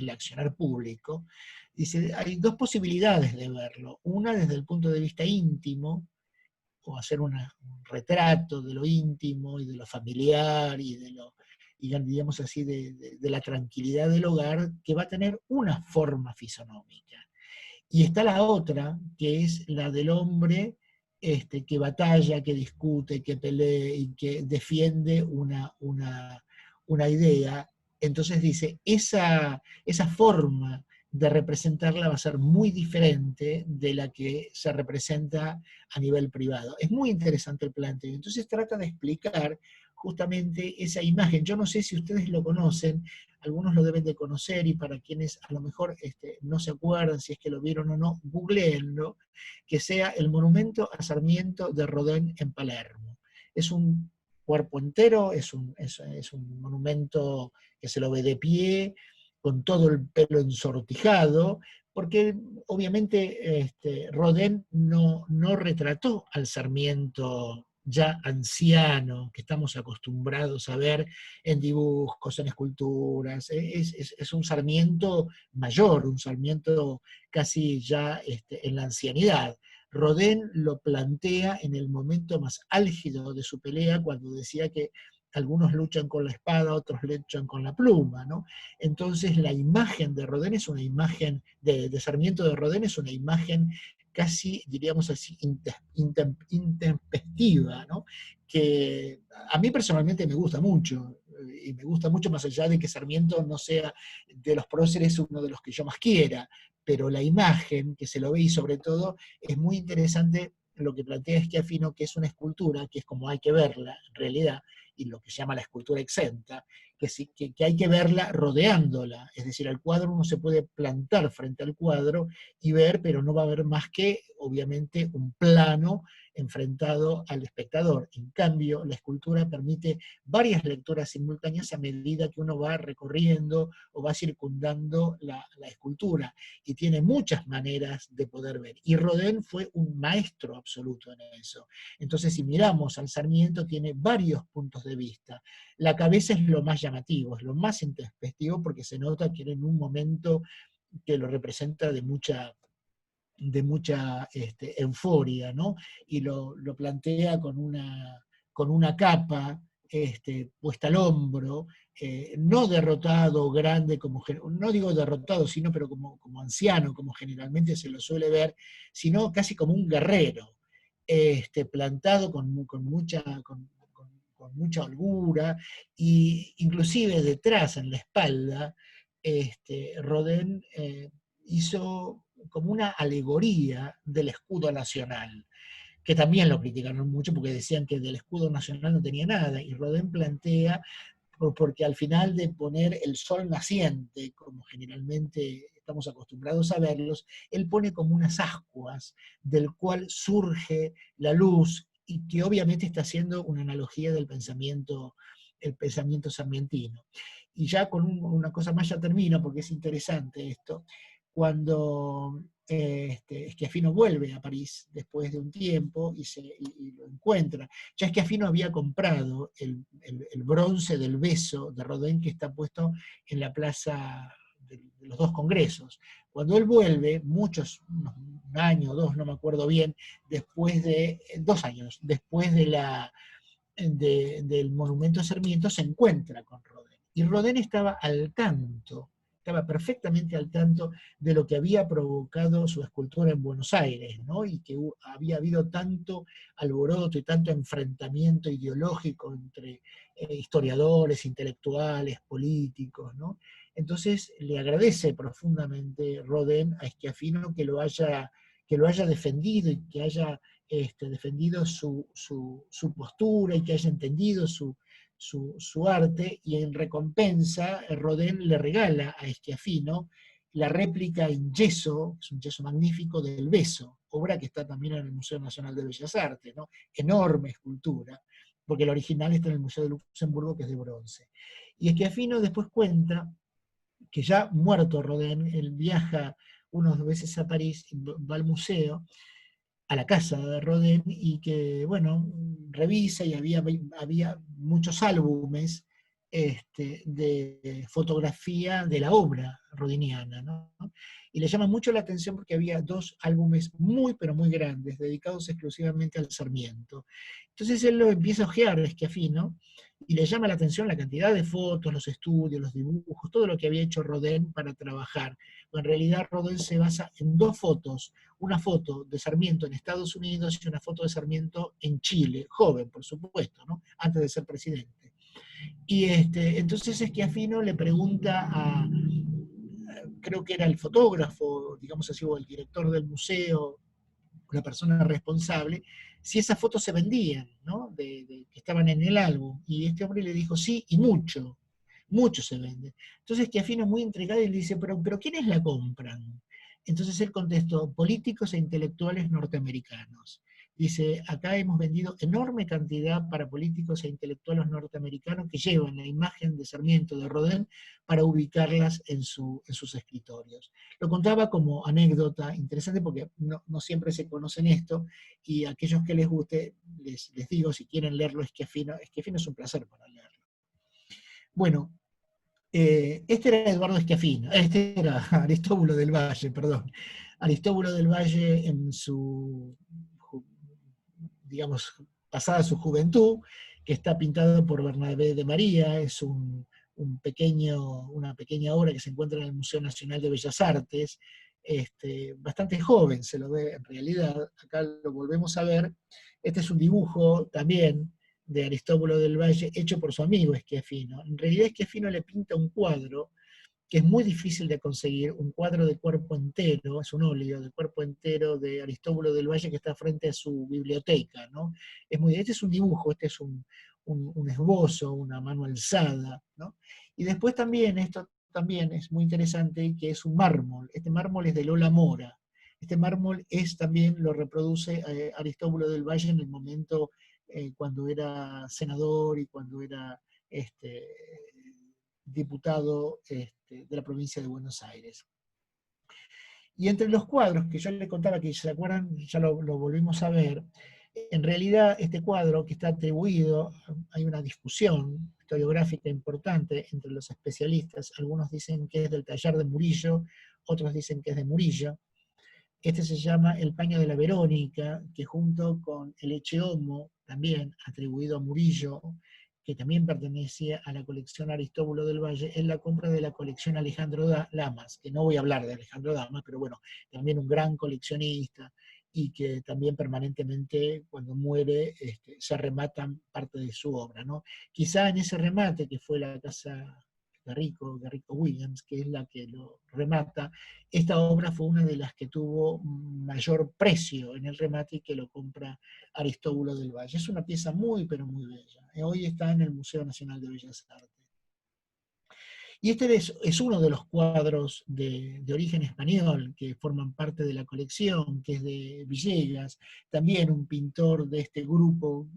accionar público, dice, hay 2 posibilidades de verlo. Una desde el punto de vista íntimo, o hacer un retrato de lo íntimo y de lo familiar y de lo, y digamos así, de la tranquilidad del hogar, que va a tener una forma fisonómica. Y está la otra, que es la del hombre que batalla, que discute, que pelea y que defiende una idea. Entonces dice, esa forma de representarla va a ser muy diferente de la que se representa a nivel privado. Es muy interesante el planteo. Entonces trata de explicar justamente esa imagen. Yo no sé si ustedes lo conocen, algunos lo deben de conocer, y para quienes a lo mejor no se acuerdan si es que lo vieron o no, googleenlo, que sea el monumento a Sarmiento de Rodin en Palermo. Es un cuerpo entero, es un monumento que se lo ve de pie, con todo el pelo ensortijado, porque obviamente Rodin no retrató al Sarmiento ya anciano, que estamos acostumbrados a ver en dibujos, en esculturas. Es un Sarmiento mayor, un Sarmiento casi ya en la ancianidad. Rodin lo plantea en el momento más álgido de su pelea, cuando decía que algunos luchan con la espada, otros luchan con la pluma, ¿no? Entonces la imagen de Rodin es una imagen, de Sarmiento de Rodin es una imagen casi, diríamos así, intempestiva, ¿no? Que a mí personalmente me gusta mucho, y me gusta mucho más allá de que Sarmiento no sea de los próceres uno de los que yo más quiera, pero la imagen que se lo ve, y sobre todo es muy interesante lo que plantea Schiaffino, que es una escultura, que es como hay que verla en realidad, y lo que se llama la escultura exenta, que hay que verla rodeándola, es decir, al cuadro uno se puede plantar frente al cuadro y ver, pero no va a ver más que, obviamente, un plano enfrentado al espectador. En cambio, la escultura permite varias lecturas simultáneas a medida que uno va recorriendo o va circundando la escultura, y tiene muchas maneras de poder ver. Y Rodin fue un maestro absoluto en eso. Entonces, si miramos al Sarmiento, tiene varios puntos de vista. La cabeza es lo más llamativo, es lo más intempestivo, porque se nota que era en un momento que lo representa de mucha euforia, ¿no? Y lo plantea con una capa puesta al hombro, no derrotado, grande, no digo derrotado, sino pero como anciano, como generalmente se lo suele ver, sino casi como un guerrero, plantado con mucha holgura, y inclusive detrás, en la espalda, Rodin hizo como una alegoría del escudo nacional, que también lo criticaron mucho porque decían que del escudo nacional no tenía nada, y Rodin plantea, porque al final de poner el sol naciente, como generalmente estamos acostumbrados a verlos, él pone como unas ascuas del cual surge la luz, y que obviamente está haciendo una analogía del pensamiento, el pensamiento sarmientino. Y ya con una cosa más ya termino, porque es interesante esto. cuando Schiaffino vuelve a París después de un tiempo y lo encuentra. Ya Schiaffino había comprado el bronce del beso de Rodin que está puesto en la plaza de los dos congresos. Cuando él vuelve, un año o dos, no me acuerdo bien, después de, 2 años, después del monumento a Sarmiento, se encuentra con Rodin. Y Rodin estaba al tanto, estaba perfectamente al tanto de lo que había provocado su escultura en Buenos Aires, ¿no? Y que había habido tanto alboroto y tanto enfrentamiento ideológico entre historiadores, intelectuales, políticos, ¿no? Entonces le agradece profundamente Rodin a Schiaffino que lo haya defendido y que haya defendido su postura y que haya entendido su arte, y en recompensa Rodin le regala a Schiaffino la réplica en yeso, es un yeso magnífico, del Beso, obra que está también en el Museo Nacional de Bellas Artes, ¿no? Enorme escultura, porque el original está en el Museo de Luxemburgo, que es de bronce. Y Schiaffino después cuenta que ya muerto Rodin, él viaja unas veces a París, va al museo, a la casa de Rodin, y que, bueno, revisa y había muchos álbumes de fotografía de la obra rodiniana, ¿no? Y le llama mucho la atención porque había 2 álbumes muy, pero muy grandes, dedicados exclusivamente al Sarmiento. Entonces él lo empieza a ojear, Schiaffino, y le llama la atención la cantidad de fotos, los estudios, los dibujos, todo lo que había hecho Rodin para trabajar. En realidad Rodin se basa en 2 fotos, una foto de Sarmiento en Estados Unidos y una foto de Sarmiento en Chile, joven, por supuesto, ¿no? Antes de ser presidente. Y entonces Schiaffino le pregunta creo que era el fotógrafo, digamos así, o el director del museo, la persona responsable, si esas fotos se vendían, ¿no? Que estaban en el álbum. Y este hombre le dijo, sí, y mucho se vende. Entonces Schiaffino, muy intrigado, y le dice, pero ¿quiénes la compran? Entonces él contestó, políticos e intelectuales norteamericanos. Dice, acá hemos vendido enorme cantidad para políticos e intelectuales norteamericanos que llevan la imagen de Sarmiento, de Rodin, para ubicarlas en sus escritorios. Lo contaba como anécdota interesante porque no siempre se conocen esto, y a aquellos que les guste, les digo, si quieren leerlo, Schiaffino es un placer para leerlo. Bueno, este era Eduardo Schiaffino, este era Aristóbulo del Valle, perdón. Aristóbulo del Valle en su, digamos, pasada su juventud, que está pintado por Bernabé de María, es una pequeña obra que se encuentra en el Museo Nacional de Bellas Artes, bastante joven se lo ve en realidad, acá lo volvemos a ver. Este es un dibujo también de Aristóbulo del Valle, hecho por su amigo Schiaffino. En realidad Schiaffino le pinta un cuadro que es muy difícil de conseguir, un cuadro de cuerpo entero, es un óleo de cuerpo entero de Aristóbulo del Valle que está frente a su biblioteca, ¿no? Este es un dibujo, este es un esbozo, una mano alzada, ¿no? Y después también, esto también es muy interesante, que es un mármol. Este mármol es de Lola Mora. Este mármol también lo reproduce Aristóbulo del Valle en el momento cuando era senador y cuando era diputado de la provincia de Buenos Aires. Y entre los cuadros que yo le contaba, que se acuerdan, ya lo volvimos a ver, en realidad este cuadro que está atribuido, hay una discusión historiográfica importante entre los especialistas, algunos dicen que es del taller de Murillo, otros dicen que es de Murillo. Este se llama El paño de la Verónica, que junto con el Echeomo, también atribuido a Murillo, que también pertenecía a la colección Aristóbulo del Valle, es la compra de la colección Alejandro Lamas, que no voy a hablar de Alejandro Lamas, pero bueno, también un gran coleccionista, y que también permanentemente, cuando muere, se rematan parte de su obra, ¿no? Quizá en ese remate, que fue la casa Garrico Williams, que es la que lo remata, esta obra fue una de las que tuvo mayor precio en el remate y que lo compra Aristóbulo del Valle. Es una pieza muy, pero muy bella. Hoy está en el Museo Nacional de Bellas Artes. Y este es uno de los cuadros de origen español que forman parte de la colección, que es de Villegas, también un pintor de este grupo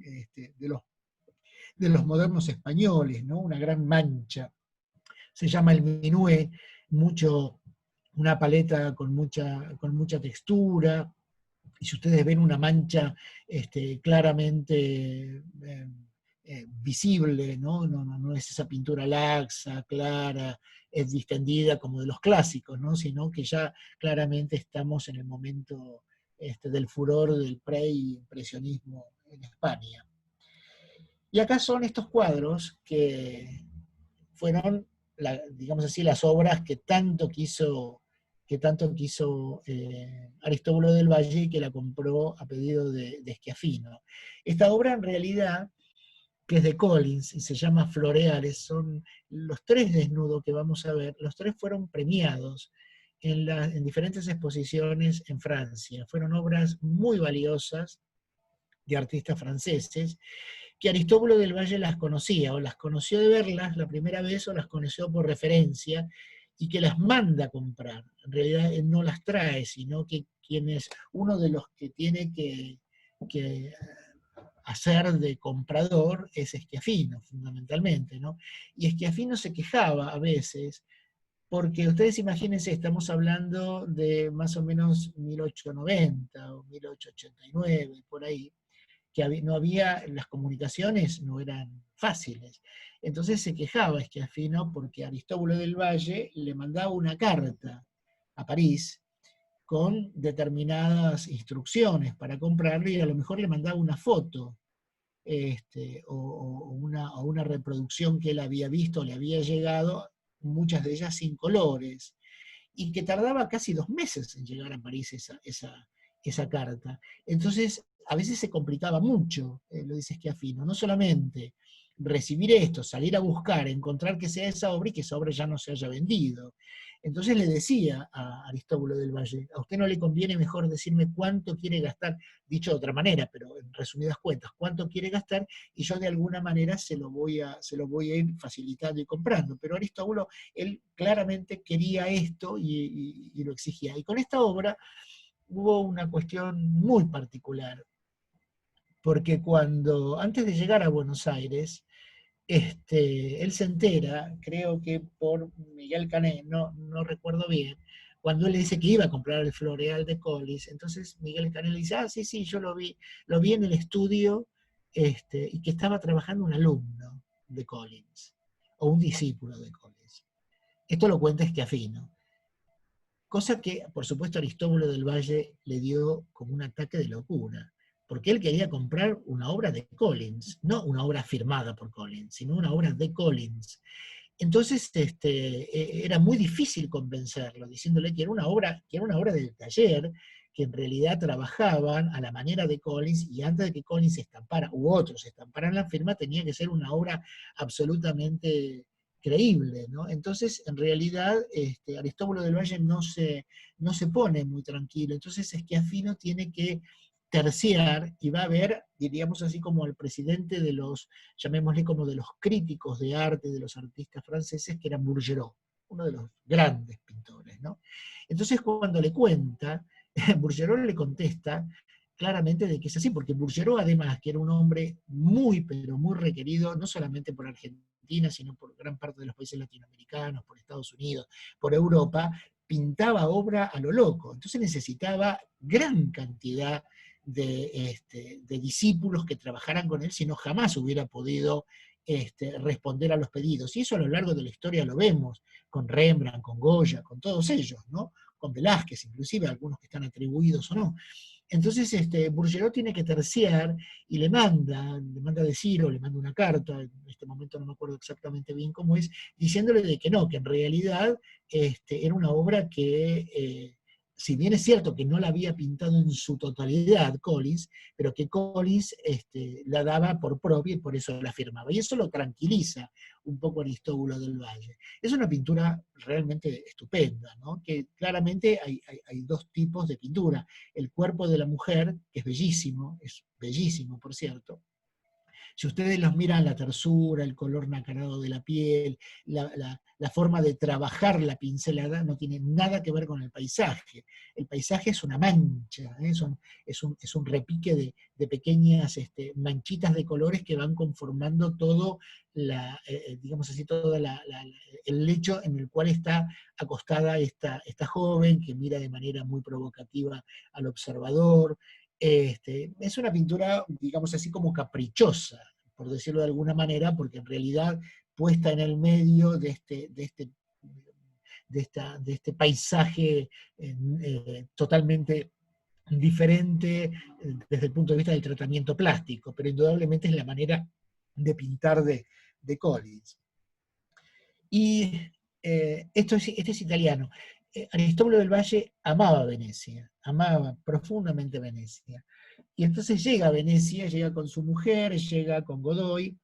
de los modernos españoles, ¿no? Una gran mancha. Se llama el Minué, mucho una paleta con mucha textura, y si ustedes ven una mancha claramente visible, ¿no? No es esa pintura laxa, clara, es distendida como de los clásicos, ¿no? Sino que ya claramente estamos en el momento del furor del pre-impresionismo en España. Y acá son estos cuadros que fueron, digamos así, las obras que tanto quiso Aristóbulo del Valle y que la compró a pedido de Schiaffino. Esta obra en realidad, que es de Collins y se llama Floreales, son los tres desnudos que vamos a ver, los tres fueron premiados en diferentes exposiciones en Francia. Fueron obras muy valiosas de artistas franceses, que Aristóbulo del Valle las conocía, o las conoció de verlas la primera vez, o las conoció por referencia, y que las manda a comprar. En realidad él no las trae, sino que uno de los que tiene que hacer de comprador es Schiaffino, fundamentalmente, ¿no? Y Schiaffino se quejaba a veces, porque ustedes imagínense, estamos hablando de más o menos 1890 o 1889, por ahí, que no había, las comunicaciones no eran fáciles. Entonces se quejaba Schiaffino porque Aristóbulo del Valle le mandaba una carta a París con determinadas instrucciones para comprarlo, y a lo mejor le mandaba una foto o una reproducción que él había visto, le había llegado, muchas de ellas sin colores, y que tardaba casi 2 meses en llegar a París esa carta. Entonces, a veces se complicaba mucho, lo dice Schiaffino, no solamente recibir esto, salir a buscar, encontrar que sea esa obra y que esa obra ya no se haya vendido. Entonces le decía a Aristóbulo del Valle, ¿a usted no le conviene mejor decirme cuánto quiere gastar? Dicho de otra manera, pero en resumidas cuentas, cuánto quiere gastar, y yo de alguna manera se lo voy a ir facilitando y comprando. Pero Aristóbulo, él claramente quería esto y lo exigía. Y con esta obra hubo una cuestión muy particular, porque antes de llegar a Buenos Aires, él se entera, creo que por Miguel Cané, no recuerdo bien, cuando él le dice que iba a comprar el Floreal de Collins. Entonces Miguel Cané le dice, sí, sí, yo lo vi en el estudio, y que estaba trabajando un alumno de Collins, o un discípulo de Collins. Esto lo cuenta Schiaffino. Cosa que, por supuesto, Aristóbulo del Valle le dio como un ataque de locura, porque él quería comprar una obra de Collins, no una obra firmada por Collins, sino una obra de Collins. Entonces era muy difícil convencerlo, diciéndole que era una obra del taller, que en realidad trabajaban a la manera de Collins, y antes de que Collins estampara, u otros estamparan la firma, tenía que ser una obra absolutamente creíble, ¿no? Entonces, en realidad, Aristóbulo del Valle no se pone muy tranquilo. Entonces Schiaffino tiene que terciar, y va a ver, diríamos así, como el presidente de los, llamémosle como de los críticos de arte, de los artistas franceses, que era Bouguereau, uno de los grandes pintores, ¿no? Entonces cuando le cuenta, Bouguereau le contesta claramente de que es así, porque Bouguereau, además, que era un hombre muy, pero muy requerido, no solamente por Argentina, sino por gran parte de los países latinoamericanos, por Estados Unidos, por Europa, pintaba obra a lo loco. Entonces necesitaba gran cantidad de discípulos que trabajaran con él, si no jamás hubiera podido responder a los pedidos. Y eso a lo largo de la historia lo vemos, con Rembrandt, con Goya, con todos ellos, ¿no? Con Velázquez, inclusive algunos que están atribuidos o no. Entonces Bouguereau tiene que terciar y le manda decir, o le manda una carta, en este momento no me acuerdo exactamente bien cómo es, diciéndole de que no, que en realidad era una obra que, si bien es cierto que no la había pintado en su totalidad Collins, pero que Collins la daba por propia y por eso la firmaba. Y eso lo tranquiliza un poco Aristóbulo del Valle. Es una pintura realmente estupenda, ¿no? Que claramente hay dos tipos de pintura. El cuerpo de la mujer, que es bellísimo por cierto, Si ustedes los miran, la tersura, el color nacarado de la piel, la forma de trabajar la pincelada, no tiene nada que ver con el paisaje. El paisaje es una mancha, ¿eh? Es un repique de pequeñas manchitas de colores que van conformando todo, digamos así, todo el lecho en el cual está acostada esta joven, que mira de manera muy provocativa al observador. Es una pintura, digamos así, como caprichosa, por decirlo de alguna manera, porque en realidad puesta en el medio de este paisaje totalmente diferente desde el punto de vista del tratamiento plástico, pero indudablemente es la manera de pintar de Collins. Y este es italiano. Aristóbulo del Valle amaba Venecia, amaba profundamente Venecia. Y entonces llega a Venecia, llega con su mujer, llega con Godoy,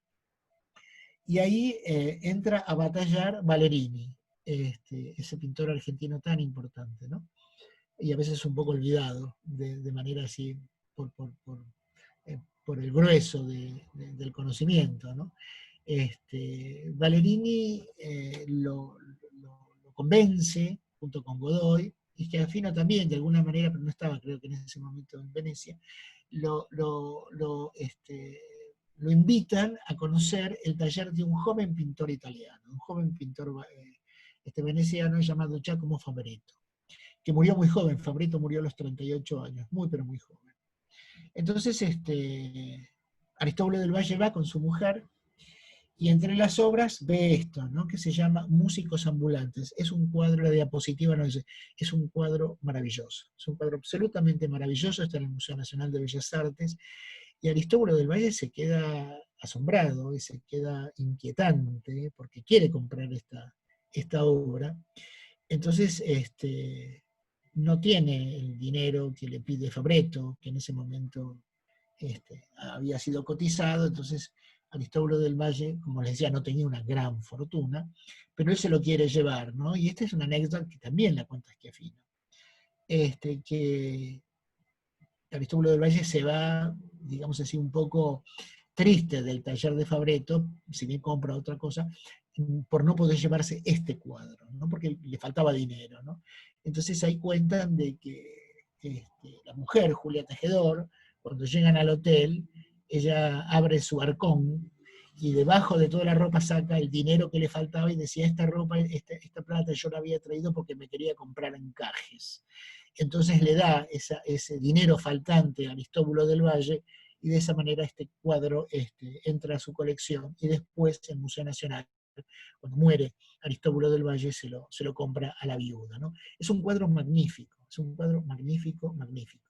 y ahí entra a batallar Valerini, ese pintor argentino tan importante, ¿no? Y a veces un poco olvidado, de manera así, por el grueso del conocimiento, ¿no? Valerini lo convence, junto con Godoy, y Schiaffino también, de alguna manera, pero no estaba, creo que en ese momento en Venecia, lo invitan a conocer el taller de un joven pintor italiano, un joven pintor veneciano llamado Giacomo Fabretto, que murió muy joven. Fabretto murió a los 38 años, muy pero muy joven. Entonces, Aristóbulo del Valle va con su mujer, y entre las obras ve esto, ¿no? Que se llama Músicos Ambulantes. Es un cuadro, la diapositiva no dice, es un cuadro maravilloso, es un cuadro absolutamente maravilloso, está en el Museo Nacional de Bellas Artes, y Aristóbulo del Valle se queda asombrado, y se queda inquietante, porque quiere comprar esta obra. Entonces, no tiene el dinero que le pide Fabretto, que en ese momento había sido cotizado. Entonces Aristóbulo del Valle, como les decía, no tenía una gran fortuna, pero él se lo quiere llevar, ¿no? Y esta es una anécdota que también la cuenta Schiaffino, que Aristóbulo del Valle se va, digamos así, un poco triste del taller de Fabretto, si bien compra otra cosa, por no poder llevarse este cuadro, ¿no? Porque le faltaba dinero, ¿no? Entonces ahí cuentan de que la mujer, Julia Tejedor, cuando llegan al hotel, ella abre su arcón y debajo de toda la ropa saca el dinero que le faltaba y decía, esta ropa, esta plata yo la había traído porque me quería comprar encajes. Entonces le da ese dinero faltante a Aristóbulo del Valle, y de esa manera este cuadro entra a su colección, y después el Museo Nacional, cuando muere Aristóbulo del Valle, se lo compra a la viuda, ¿no? Es un cuadro magnífico, es un cuadro magnífico, magnífico.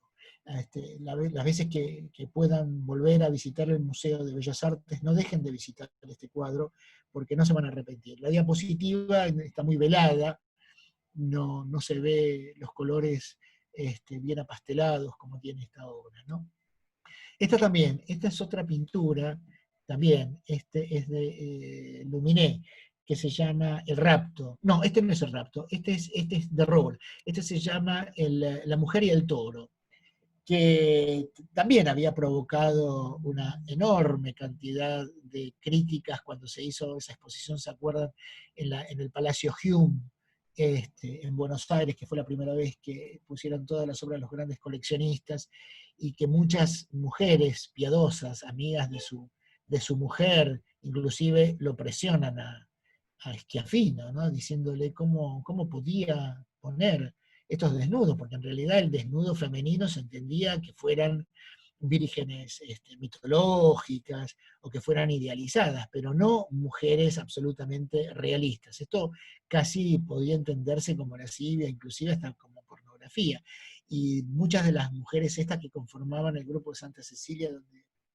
Las veces que puedan volver a visitar el Museo de Bellas Artes, no dejen de visitar este cuadro, porque no se van a arrepentir. La diapositiva está muy velada, no se ve los colores bien apastelados como tiene esta obra, ¿no? Esta es otra pintura, también, es de Luminé, que se llama El Rapto. No, este no es El Rapto, este es de Roll. Este se llama La Mujer y el Toro, que también había provocado una enorme cantidad de críticas cuando se hizo esa exposición, ¿se acuerdan? En el Palacio Hume, en Buenos Aires, que fue la primera vez que pusieron todas las obras de los grandes coleccionistas, y que muchas mujeres piadosas, amigas de su mujer, inclusive lo presionan a Schiaffino, ¿no? Diciéndole cómo podía poner estos desnudos, porque en realidad el desnudo femenino se entendía que fueran vírgenes mitológicas o que fueran idealizadas, pero no mujeres absolutamente realistas. Esto casi podía entenderse como lascivia, inclusive hasta como pornografía. Y muchas de las mujeres estas que conformaban el grupo de Santa Cecilia,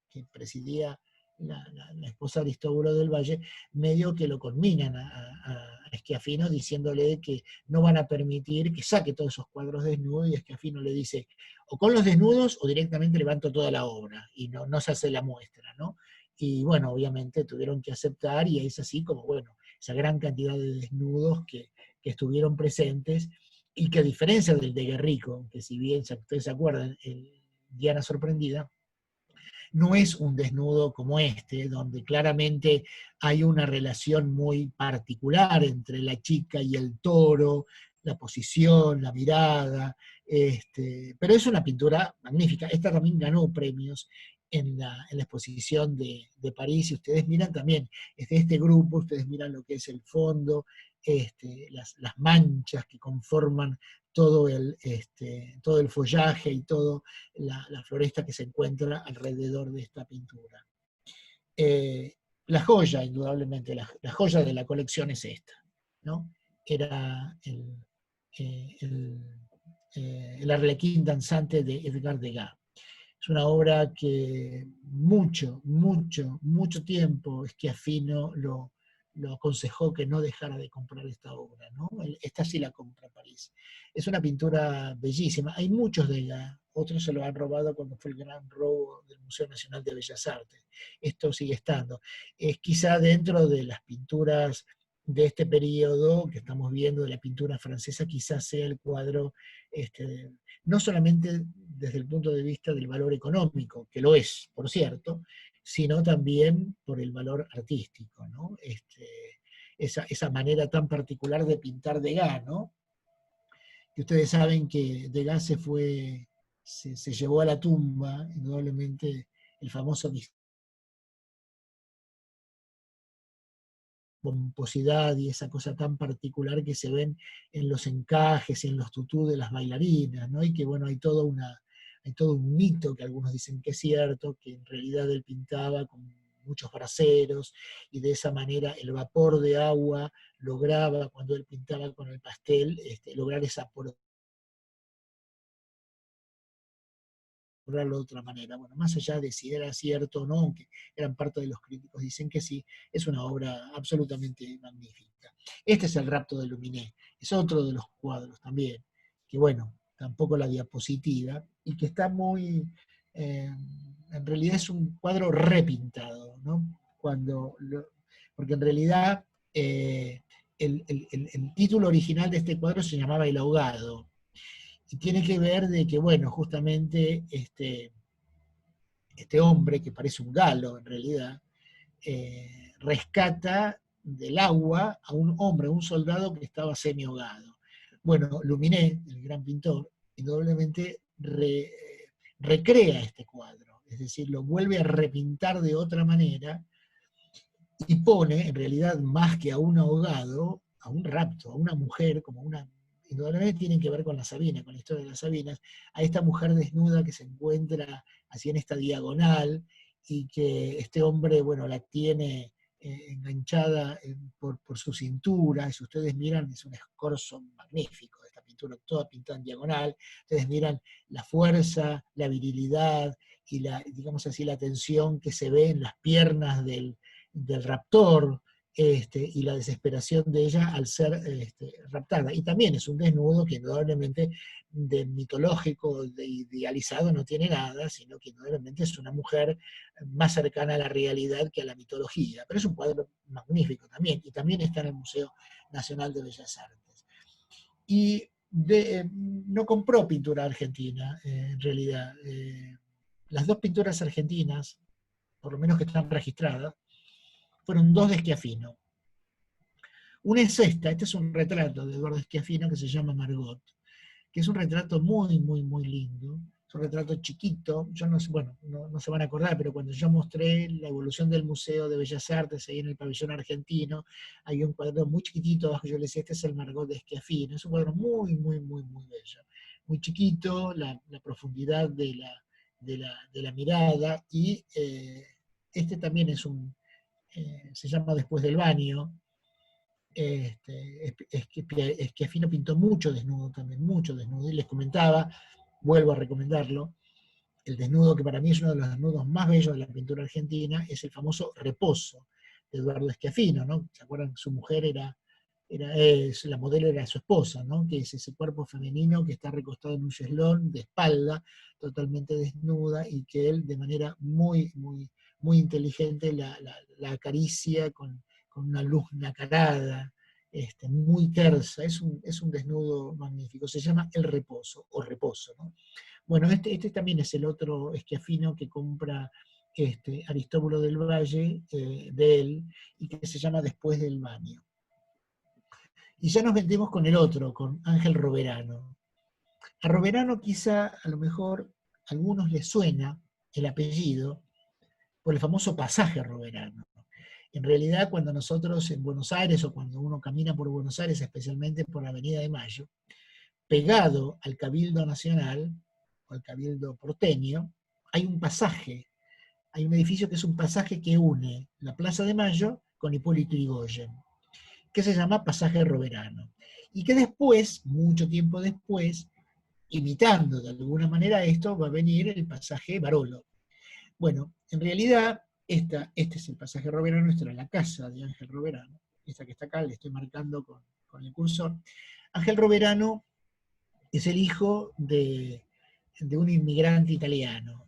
que presidía la esposa de Aristóbulo del Valle, medio que lo conminan a Schiaffino, diciéndole que no van a permitir que saque todos esos cuadros desnudos, y Schiaffino le dice, o con los desnudos o directamente levanto toda la obra, y no se hace la muestra, ¿no? Y bueno, obviamente tuvieron que aceptar, y es así como, bueno, esa gran cantidad de desnudos que estuvieron presentes, y que a diferencia del de Guerrico, que si bien ustedes se acuerdan, Diana Sorprendida, No es un desnudo como este, donde claramente hay una relación muy particular entre la chica y el toro, la posición, la mirada, pero es una pintura magnífica. Esta también ganó premios en la exposición de París, y ustedes miran también, este grupo, ustedes miran lo que es el fondo, las manchas que conforman todo el follaje y toda la floresta que se encuentra alrededor de esta pintura. La joya, indudablemente, la joya de la colección es esta, ¿no? Era el Arlequín danzante de Edgar Degas. Es una obra que mucho tiempo Schiaffino lo aconsejó que no dejara de comprar esta obra, ¿no? Esta sí la compra en París. Es una pintura bellísima. Hay muchos de ella, otros se lo han robado cuando fue el gran robo del Museo Nacional de Bellas Artes. Esto sigue estando. Es quizá dentro de las pinturas de este periodo que estamos viendo, de la pintura francesa, quizás sea el cuadro, no solamente desde el punto de vista del valor económico, que lo es, por cierto, sino también por el valor artístico, ¿no? Esa manera tan particular de pintar Degas, ¿no? Que ustedes saben que Degas se llevó a la tumba, indudablemente, el famoso pomposidad y esa cosa tan particular que se ven en los encajes y en los tutú de las bailarinas, ¿no? Y que bueno, hay todo un mito que algunos dicen que es cierto, que en realidad él pintaba con muchos braseros, y de esa manera el vapor de agua lograba, cuando él pintaba con el pastel, lograr esa de otra manera. Bueno, más allá de si era cierto o no, aunque gran parte de los críticos dicen que sí, es una obra absolutamente magnífica. Este es el Rapto de Luminé, es otro de los cuadros también, que bueno, tampoco la diapositiva, y que está en realidad es un cuadro repintado, ¿no? Porque en realidad el título original de este cuadro se llamaba El Ahogado, y tiene que ver de que, bueno, justamente este hombre, que parece un galo en realidad, rescata del agua a un hombre, a un soldado que estaba semi-ahogado. Bueno, Luminé, el gran pintor, indudablemente recrea este cuadro, es decir, lo vuelve a repintar de otra manera, y pone, en realidad, más que a un ahogado, a un rapto, a una mujer, como una, indudablemente tienen que ver con la Sabina, con la historia de las Sabinas, a esta mujer desnuda que se encuentra así en esta diagonal, y que este hombre, bueno, la tiene enganchada por su cintura, y si ustedes miran, es un escorzo magnífico, esta pintura toda pintada en diagonal, ustedes miran la fuerza, la virilidad, y digamos así, la tensión que se ve en las piernas del raptor, y la desesperación de ella al ser raptada. Y también es un desnudo que indudablemente de mitológico, de idealizado no tiene nada, sino que indudablemente es una mujer más cercana a la realidad que a la mitología. Pero es un cuadro magnífico también, y también está en el Museo Nacional de Bellas Artes. Y no compró pintura argentina, en realidad. Las dos pinturas argentinas, por lo menos que están registradas, fueron dos de Schiaffino. Una es este es un retrato de Eduardo Schiaffino que se llama Margot, que es un retrato muy lindo, es un retrato chiquito. Yo no sé, bueno, no se van a acordar, pero cuando yo mostré la evolución del Museo de Bellas Artes ahí en el pabellón argentino, hay un cuadro muy chiquitito abajo, yo le decía, este es el Margot de Schiaffino, es un cuadro muy bello, muy chiquito, la profundidad de la mirada, y también se llama Después del baño. Schiaffino pintó mucho desnudo también, mucho desnudo, y les comentaba, vuelvo a recomendarlo, el desnudo que para mí es uno de los desnudos más bellos de la pintura argentina, es el famoso Reposo de Eduardo Schiaffino, ¿no? ¿Se acuerdan? Su mujer la modelo era su esposa, ¿no? Que es ese cuerpo femenino que está recostado en un cheslón, de espalda, totalmente desnuda, y que él de manera muy inteligente la acaricia con una luz nacarada, muy tersa. Es un desnudo magnífico, se llama El Reposo, o Reposo, ¿no? Bueno, este también es el otro Schiaffino que compra Aristóbulo del Valle, de él, y que se llama Después del baño. Y ya nos metemos con el otro, con Ángel Roverano. A Roverano quizá, a lo mejor, a algunos les suena el apellido por el famoso pasaje Roverano. En realidad, cuando nosotros en Buenos Aires, o cuando uno camina por Buenos Aires, especialmente por la Avenida de Mayo, pegado al Cabildo Nacional, o al Cabildo porteño, hay un pasaje, hay un edificio que es un pasaje que une la Plaza de Mayo con Hipólito Yrigoyen, que se llama Pasaje Roverano. Y que después, mucho tiempo después, imitando de alguna manera esto, va a venir el pasaje Barolo. Bueno, en realidad, este es el pasaje Roverano, esta era la casa de Ángel Roverano, esta que está acá, le estoy marcando con el cursor. Ángel Roverano es el hijo de un inmigrante italiano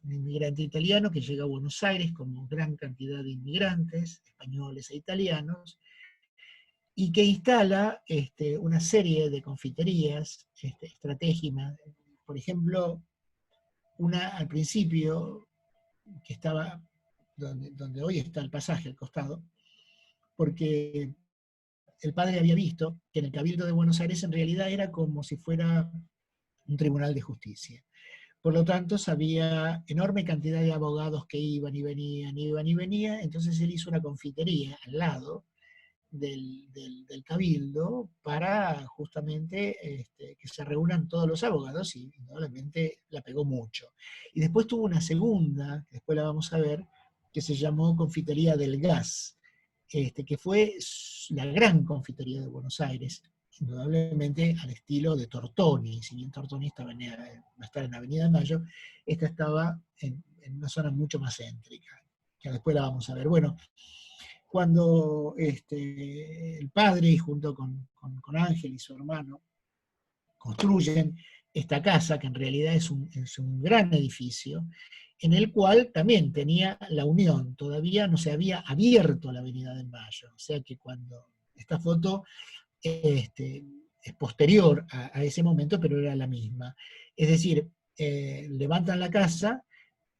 que llega a Buenos Aires como gran cantidad de inmigrantes, españoles e italianos, y que instala una serie de confiterías estratégicas. Por ejemplo, una al principio, que estaba donde hoy está el pasaje al costado, porque el padre había visto que en el Cabildo de Buenos Aires en realidad era como si fuera un tribunal de justicia. Por lo tanto, había enorme cantidad de abogados que iban y venían, entonces él hizo una confitería al lado del Cabildo para justamente que se reúnan todos los abogados, y indudablemente la pegó mucho. Y después tuvo una segunda, que después la vamos a ver, que se llamó Confitería del Gas, que fue la gran confitería de Buenos Aires, indudablemente al estilo de Tortoni. Si bien Tortoni va a estar en Avenida de Mayo, esta estaba en una zona mucho más céntrica, que después la vamos a ver. Bueno, cuando el padre, junto con Ángel y su hermano, construyen esta casa, que en realidad es un gran edificio, en el cual también tenía la unión, todavía no se había abierto la Avenida de Mayo, o sea que cuando esta foto es posterior a ese momento, pero era la misma. Es decir, levantan la casa,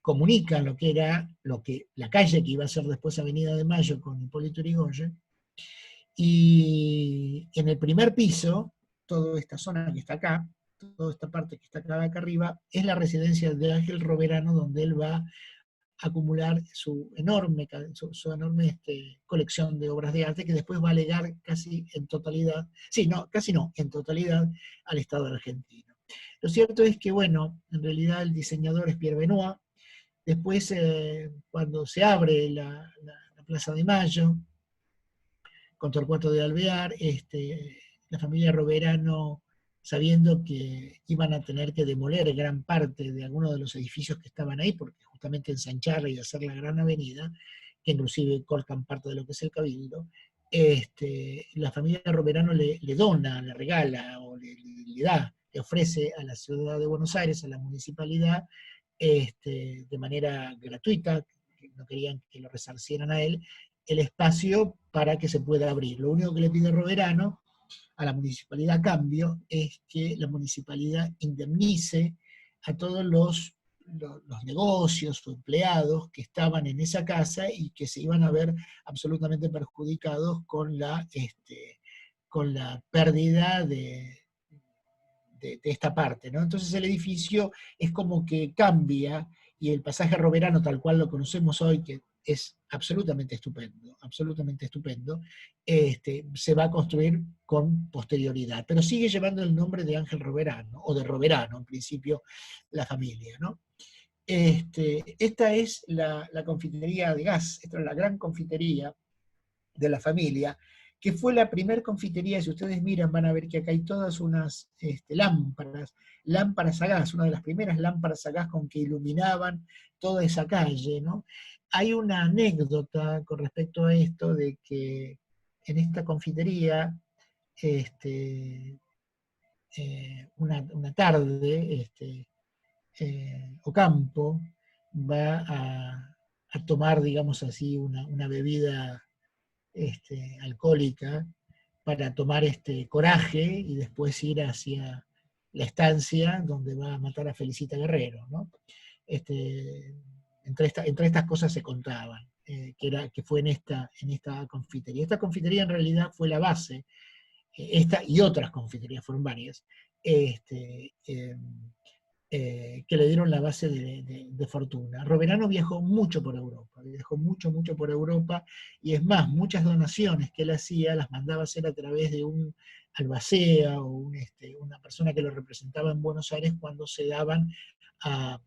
comunican lo que era la calle que iba a ser después Avenida de Mayo con Hipólito Yrigoyen, y en el primer piso, toda esta zona que está acá, toda esta parte que está acá arriba, es la residencia de Ángel Roverano, donde él va a acumular su enorme colección de obras de arte, que después va a legar casi en totalidad, casi no, en totalidad al Estado argentino. Lo cierto es que, bueno, en realidad el diseñador es Pierre Benoit. Después, cuando se abre la Plaza de Mayo, con Torcuato de Alvear, la familia Roverano, sabiendo que iban a tener que demoler gran parte de algunos de los edificios que estaban ahí, porque justamente ensancharla y hacer la gran avenida, que inclusive cortan parte de lo que es el Cabildo, la familia Roverano le dona, le regala, o le da, le ofrece a la ciudad de Buenos Aires, a la municipalidad, de manera gratuita, que no querían que lo resarcieran a él, el espacio para que se pueda abrir. Lo único que le pide Roverano a la municipalidad a cambio es que la municipalidad indemnice a todos los negocios o empleados que estaban en esa casa y que se iban a ver absolutamente perjudicados con la pérdida de esta parte, ¿no? Entonces el edificio es como que cambia, y el pasaje Roverano tal cual lo conocemos hoy, que es absolutamente estupendo, se va a construir con posterioridad, pero sigue llevando el nombre de Ángel Roverano, o de Roverano, en principio, la familia, ¿no? Esta es la confitería de gas, esta es la gran confitería de la familia, que fue la primer confitería. Si ustedes miran van a ver que acá hay todas unas lámparas a gas, una de las primeras lámparas a gas con que iluminaban toda esa calle, ¿no? Hay una anécdota con respecto a esto, de que en esta confitería, una tarde, Ocampo va a tomar, digamos así, una bebida alcohólica, para tomar coraje y después ir hacia la estancia donde va a matar a Felicita Guerrero, ¿no? entre estas cosas se contaban, que fue en esta confitería. Esta confitería en realidad fue la base, esta y otras confiterías, fueron varias, que le dieron la base de fortuna. Roverano viajó mucho por Europa, mucho por Europa, y es más, muchas donaciones que él hacía las mandaba a hacer a través de un albacea o una persona que lo representaba en Buenos Aires cuando se daban a,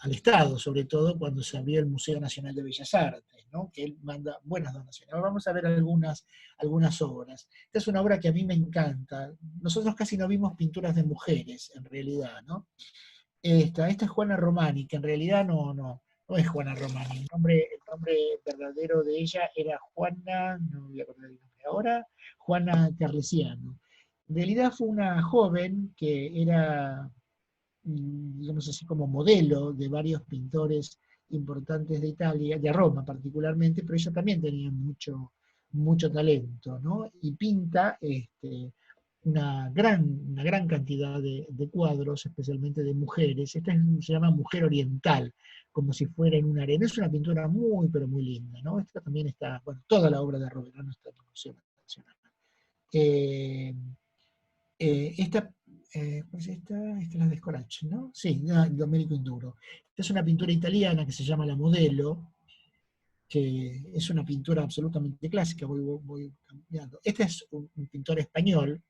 al Estado, sobre todo cuando se abrió el Museo Nacional de Bellas Artes, ¿no? Que él manda buenas donaciones. Ahora vamos a ver algunas obras. Esta es una obra que a mí me encanta. Nosotros casi no vimos pinturas de mujeres, en realidad, ¿no? Esta es Juana Romani, que en realidad no es Juana Romani. El nombre verdadero de ella era Juana, no me voy a acordar el nombre ahora, Juana Carlesiano. En realidad fue una joven que era, digamos así, como modelo de varios pintores importantes de Italia, de Roma particularmente, pero ella también tenía mucho talento, ¿no? Y pinta una gran cantidad de cuadros, especialmente de mujeres. Esta se llama Mujer Oriental, como si fuera en una arena. Es una pintura muy, pero muy linda, ¿no? Esta también está, bueno, toda la obra de Roverano está en el Museo Nacional. Esta, ¿cuál es esta? Esta es la de Scorach, ¿no? Sí, Domenico Induro. Esta es una pintura italiana que se llama La Modelo, que es una pintura absolutamente clásica, voy cambiando. Este es un pintor español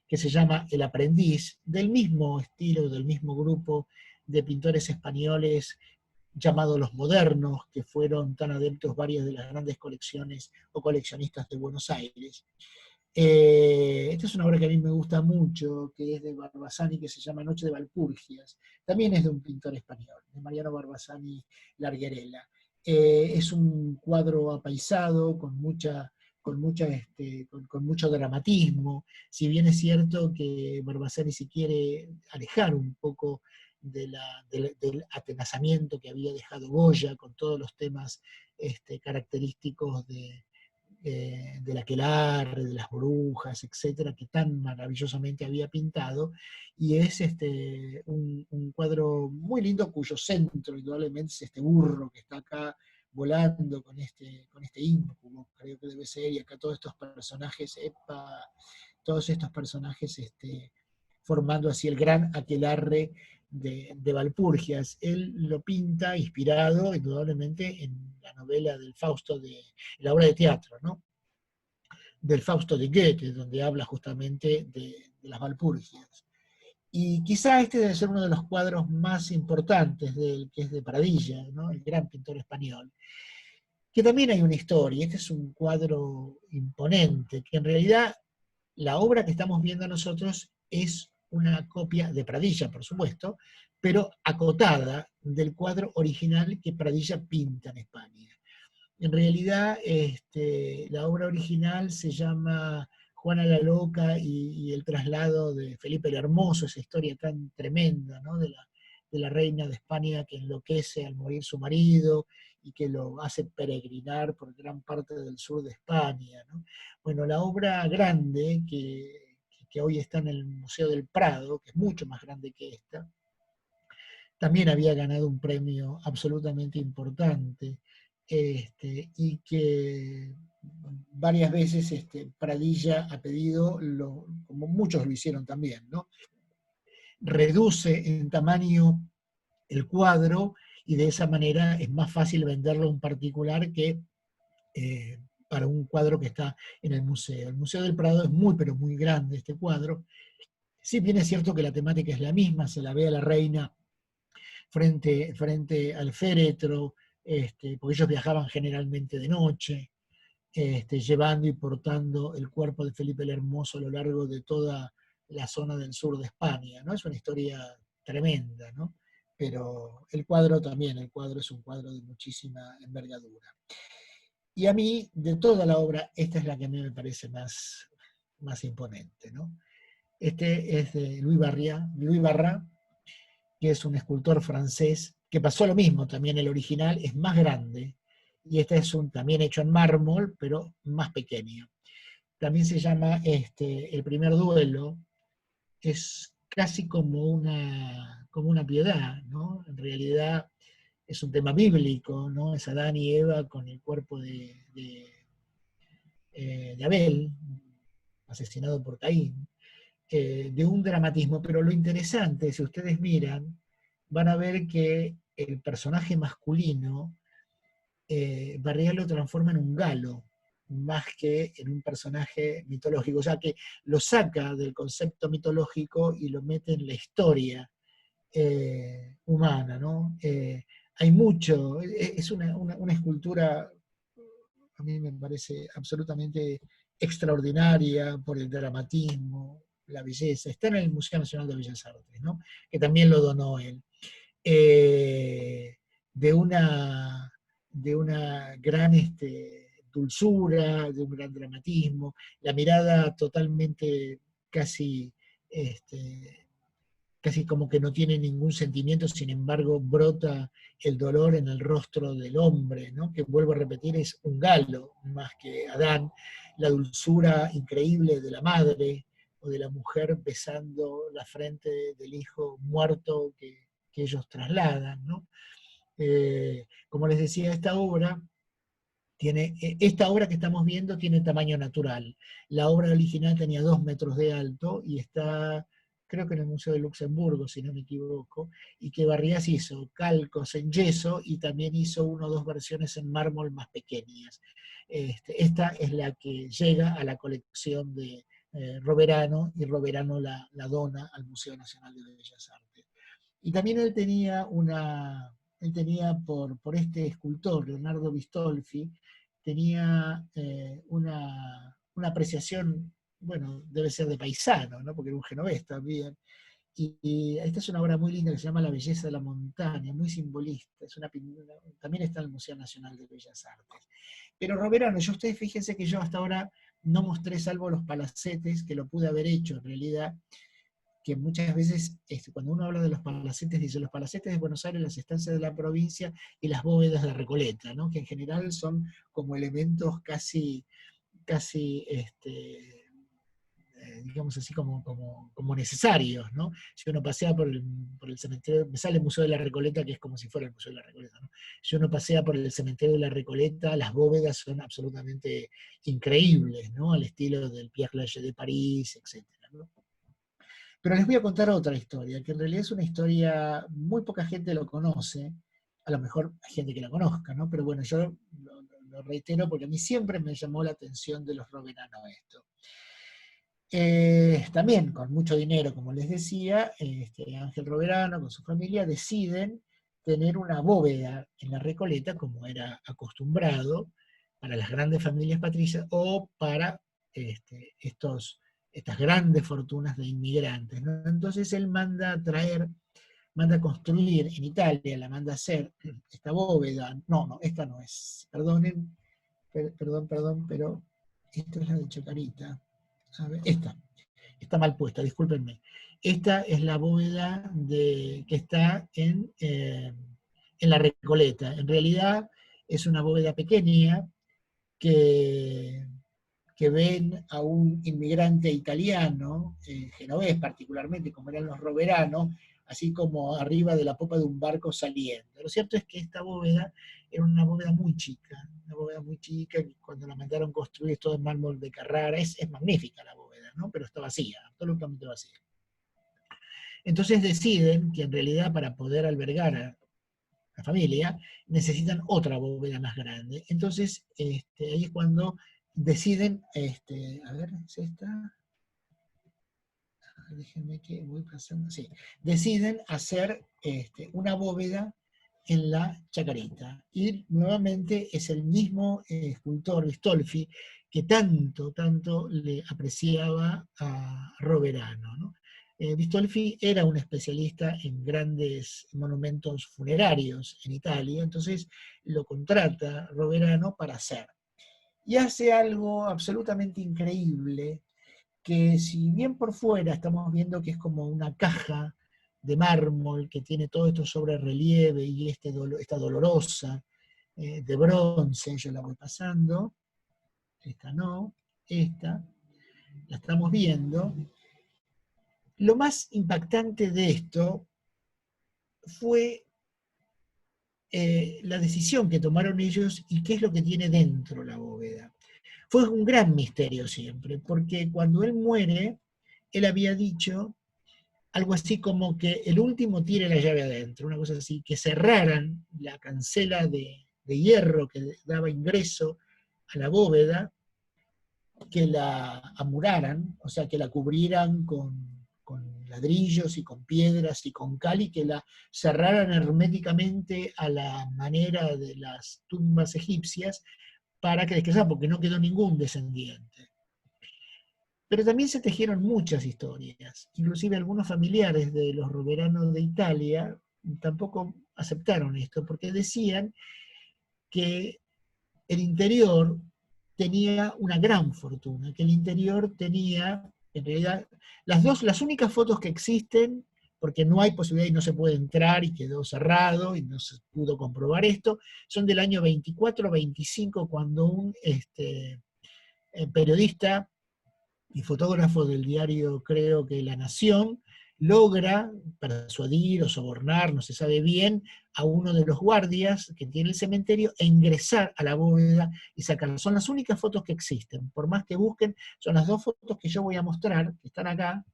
que se llama El Aprendiz, del mismo estilo, del mismo grupo de pintores españoles llamados los modernos, que fueron tan adeptos varias de las grandes colecciones o coleccionistas de Buenos Aires. Esta es una obra que a mí me gusta mucho, que es de Barbazani, que se llama Noche de Valpurgias. También es de un pintor español, de Mariano Barbazani Larguerella. Es un cuadro apaisado, con mucho dramatismo. Si bien es cierto que Barbazani se quiere alejar un poco del atenazamiento que había dejado Goya, con todos los temas característicos del aquelarre, de las brujas, etcétera, que tan maravillosamente había pintado, y es un cuadro muy lindo cuyo centro indudablemente es este burro que está acá volando con este íncubo, creo que debe ser, y acá todos estos personajes, formando así el gran aquelarre de Valpurgias. Él lo pinta inspirado indudablemente en la novela del Fausto, la obra de teatro, ¿no? Del Fausto de Goethe, donde habla justamente de las Valpurgias. Y quizá este debe ser uno de los cuadros más importantes del que es de Pradilla, ¿no? El gran pintor español. Que también hay una historia, este es un cuadro imponente, que en realidad la obra que estamos viendo nosotros es una copia de Pradilla, por supuesto, pero acotada del cuadro original que Pradilla pinta en España. En realidad, la obra original se llama Juana la Loca y el traslado de Felipe el Hermoso, esa historia tan tremenda, ¿no? de la reina de España que enloquece al morir su marido y que lo hace peregrinar por gran parte del sur de España, ¿no? Bueno, la obra grande que hoy está en el Museo del Prado, que es mucho más grande que esta, también había ganado un premio absolutamente importante, y que varias veces Pradilla ha pedido, como muchos lo hicieron también, ¿no? Reduce en tamaño el cuadro y de esa manera es más fácil venderlo a un particular que para un cuadro que está en el museo. El Museo del Prado es muy, pero muy grande este cuadro. Sí, bien es cierto que la temática es la misma, se la ve a la reina frente al féretro, porque ellos viajaban generalmente de noche, llevando y portando el cuerpo de Felipe el Hermoso a lo largo de toda la zona del sur de España, ¿no? Es una historia tremenda, ¿no? Pero el cuadro es un cuadro de muchísima envergadura. Y a mí, de toda la obra, esta es la que a mí me parece más imponente, ¿no? Este es de Louis Barras, que es un escultor francés, que pasó lo mismo, también el original es más grande, y este es también hecho en mármol, pero más pequeño. También se llama El primer duelo, es casi como una piedad, ¿no? En realidad es un tema bíblico, ¿no? Es Adán y Eva con el cuerpo de Abel, asesinado por Caín, de un dramatismo, pero lo interesante, si ustedes miran, van a ver que el personaje masculino, Barrial lo transforma en un galo, más que en un personaje mitológico, o sea que lo saca del concepto mitológico y lo mete en la historia humana, ¿no? Hay mucho, es una escultura, a mí me parece absolutamente extraordinaria por el dramatismo, la belleza. Está en el Museo Nacional de Bellas Artes, ¿no? Que también lo donó él. Eh, de, una, de una gran dulzura, de un gran dramatismo, la mirada totalmente casi este, casi como que no tiene ningún sentimiento, sin embargo brota el dolor en el rostro del hombre, ¿no? Que vuelvo a repetir, es un galo más que Adán, la dulzura increíble de la madre o de la mujer besando la frente del hijo muerto que ellos trasladan, ¿no? Como les decía, esta obra que estamos viendo tiene tamaño natural. La obra original tenía 2 metros de alto y está, creo que en el Museo de Luxemburgo, si no me equivoco, y que Barrias hizo calcos en yeso y también hizo 1 o 2 versiones en mármol más pequeñas. Esta es la que llega a la colección de Roverano, y Roverano la dona al Museo Nacional de Bellas Artes. Y también él tenía por este escultor, Leonardo Bistolfi, tenía una apreciación, bueno, debe ser de paisano, ¿no? Porque era un genovés también. Y esta es una obra muy linda que se llama La belleza de la montaña, muy simbolista, también está en el Museo Nacional de Bellas Artes. Pero Roverano, ustedes fíjense que yo hasta ahora no mostré, salvo los palacetes, que lo pude haber hecho en realidad, que muchas veces cuando uno habla de los palacetes, dice los palacetes de Buenos Aires, las estancias de la provincia y las bóvedas de Recoleta, ¿no? Que en general son como elementos casi digamos así, como necesarios, ¿no? Si uno pasea por el cementerio, me sale el Museo de la Recoleta, que es como si fuera el Museo de la Recoleta, ¿no? Si uno pasea por el cementerio de la Recoleta, las bóvedas son absolutamente increíbles, ¿no? Al estilo del Pierre Lachaise de París, etcétera, ¿no? Pero les voy a contar otra historia, que en realidad es una historia, muy poca gente lo conoce, a lo mejor hay gente que la conozca, ¿no? Pero bueno, yo lo reitero porque a mí siempre me llamó la atención de los Roverano esto. También con mucho dinero, como les decía, Ángel Roverano con su familia deciden tener una bóveda en la Recoleta, como era acostumbrado para las grandes familias patricias o para estas grandes fortunas de inmigrantes, ¿no? Entonces él manda a construir en Italia, la manda a hacer esta bóveda. No, esta no es, perdonen, perdón, pero esta es la de Chacarita. A ver, esta está mal puesta, discúlpenme. Esta es la bóveda que está en la Recoleta. En realidad es una bóveda pequeña que, que ven a un inmigrante italiano, genovés particularmente, como eran los Roverano, así como arriba de la popa de un barco saliendo. Lo cierto es que esta bóveda era una bóveda muy chica, que cuando la mandaron construir es todo en mármol de Carrara, es magnífica la bóveda, ¿no? Pero está vacía, absolutamente vacía. Entonces deciden que en realidad para poder albergar a la familia necesitan otra bóveda más grande. Entonces ahí es cuando deciden, a ver, ¿es esta? Déjenme que voy pasando, sí, deciden hacer una bóveda en la Chacarita. Y nuevamente es el mismo escultor Bistolfi que tanto le apreciaba a Roverano, ¿no? Bistolfi era un especialista en grandes monumentos funerarios en Italia, entonces lo contrata Roverano para hacer. Y hace algo absolutamente increíble, que si bien por fuera estamos viendo que es como una caja de mármol que tiene todo esto sobre relieve y esta dolorosa de bronce, yo la voy pasando, esta no, esta, la estamos viendo. Lo más impactante de esto fue la decisión que tomaron ellos y qué es lo que tiene dentro la bóveda. Fue un gran misterio siempre, porque cuando él muere, él había dicho algo así como que el último tire la llave adentro, una cosa así, que cerraran la cancela de hierro que daba ingreso a la bóveda, que la amuraran, o sea, que la cubrieran con ladrillos y con piedras y con cal y que la cerraran herméticamente a la manera de las tumbas egipcias para que descansara, porque no quedó ningún descendiente. Pero también se tejieron muchas historias, inclusive algunos familiares de los Roveranos de Italia tampoco aceptaron esto, porque decían que el interior tenía una gran fortuna, que el interior tenía, en realidad, las únicas fotos que existen, porque no hay posibilidad y no se puede entrar y quedó cerrado y no se pudo comprobar esto, son del año 24-25, cuando un periodista y fotógrafo del diario, creo que La Nación, logra persuadir o sobornar, no se sabe bien, a uno de los guardias que tiene el cementerio e ingresar a la bóveda y sacarla. Son las únicas fotos que existen. Por más que busquen, son las dos fotos que yo voy a mostrar, que están acá.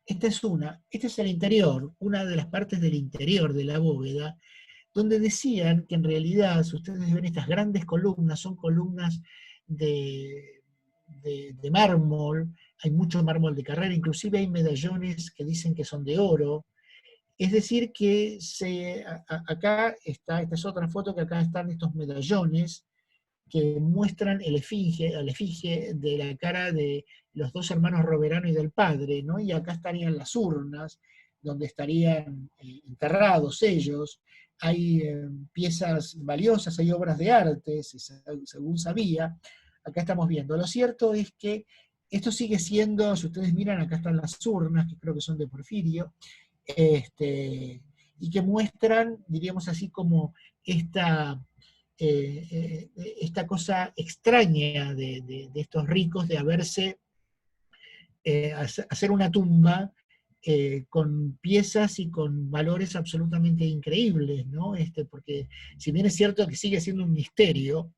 Esta es una, este es el interior, una de las partes del interior de la bóveda, donde decían que en realidad, si ustedes ven estas grandes columnas, son columnas de mármol, hay mucho mármol de Carrara, inclusive hay medallones que dicen que son de oro. Es decir, que acá está, esta es otra foto, que acá están estos medallones que muestran el efigie de la cara de los dos hermanos Roverano y del padre, ¿no? Y acá estarían las urnas, donde estarían enterrados ellos. Hay piezas valiosas, hay obras de arte, según sabía. Acá estamos viendo. Lo cierto es que esto sigue siendo, si ustedes miran, acá están las urnas, que creo que son de Porfirio, y que muestran, diríamos así, como esta esta cosa extraña de estos ricos de hacer una tumba con piezas y con valores absolutamente increíbles, ¿no? Porque si bien es cierto que sigue siendo un misterio,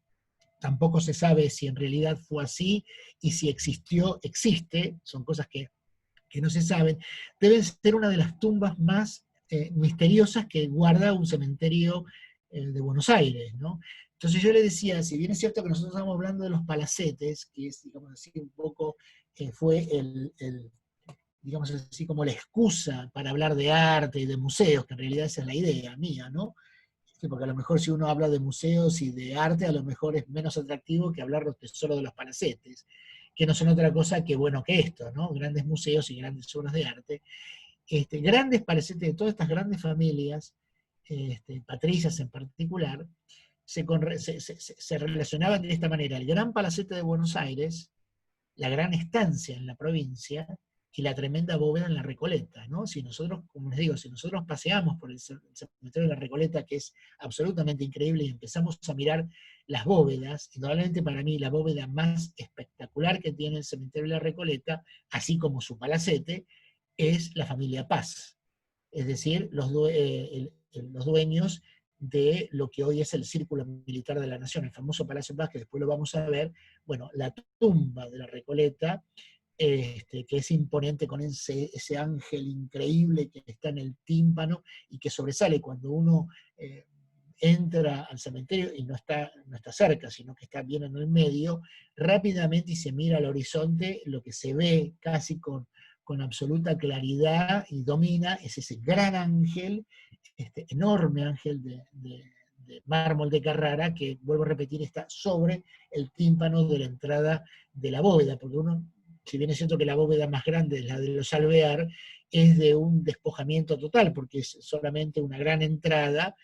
tampoco se sabe si en realidad fue así y si existió, existe, son cosas que no se saben, deben ser una de las tumbas más misteriosas que guarda un cementerio de Buenos Aires, ¿no? Entonces yo le decía, si bien es cierto que nosotros estamos hablando de los palacetes, que es, digamos así, un poco, fue digamos así, como la excusa para hablar de arte y de museos, que en realidad esa es la idea mía, ¿no? Porque a lo mejor si uno habla de museos y de arte, a lo mejor es menos atractivo que hablar solo de los palacetes, que no son otra cosa que bueno que esto, ¿no? Grandes museos y grandes obras de arte. Grandes palacetes de todas estas grandes familias, patricias en particular, se relacionaban de esta manera. El gran palacete de Buenos Aires, la gran estancia en la provincia y la tremenda bóveda en la Recoleta, ¿no? Si nosotros, como les digo, si nosotros paseamos por el cementerio de la Recoleta, que es absolutamente increíble, y empezamos a mirar las bóvedas, indudablemente para mí la bóveda más espectacular que tiene el cementerio de la Recoleta, así como su palacete, es la familia Paz, es decir, los dueños de lo que hoy es el Círculo Militar de la Nación, el famoso Palacio Paz, que después lo vamos a ver. Bueno, la tumba de la Recoleta, que es imponente con ese ángel increíble que está en el tímpano y que sobresale cuando uno entra al cementerio y no está cerca, sino que está bien en el medio, rápidamente y se mira al horizonte, lo que se ve casi con absoluta claridad y domina es ese gran ángel, este enorme ángel de mármol de Carrara, que, vuelvo a repetir, está sobre el tímpano de la entrada de la bóveda, porque uno, si bien es cierto que la bóveda más grande es la de los Alvear, es de un despojamiento total, porque es solamente una gran entrada,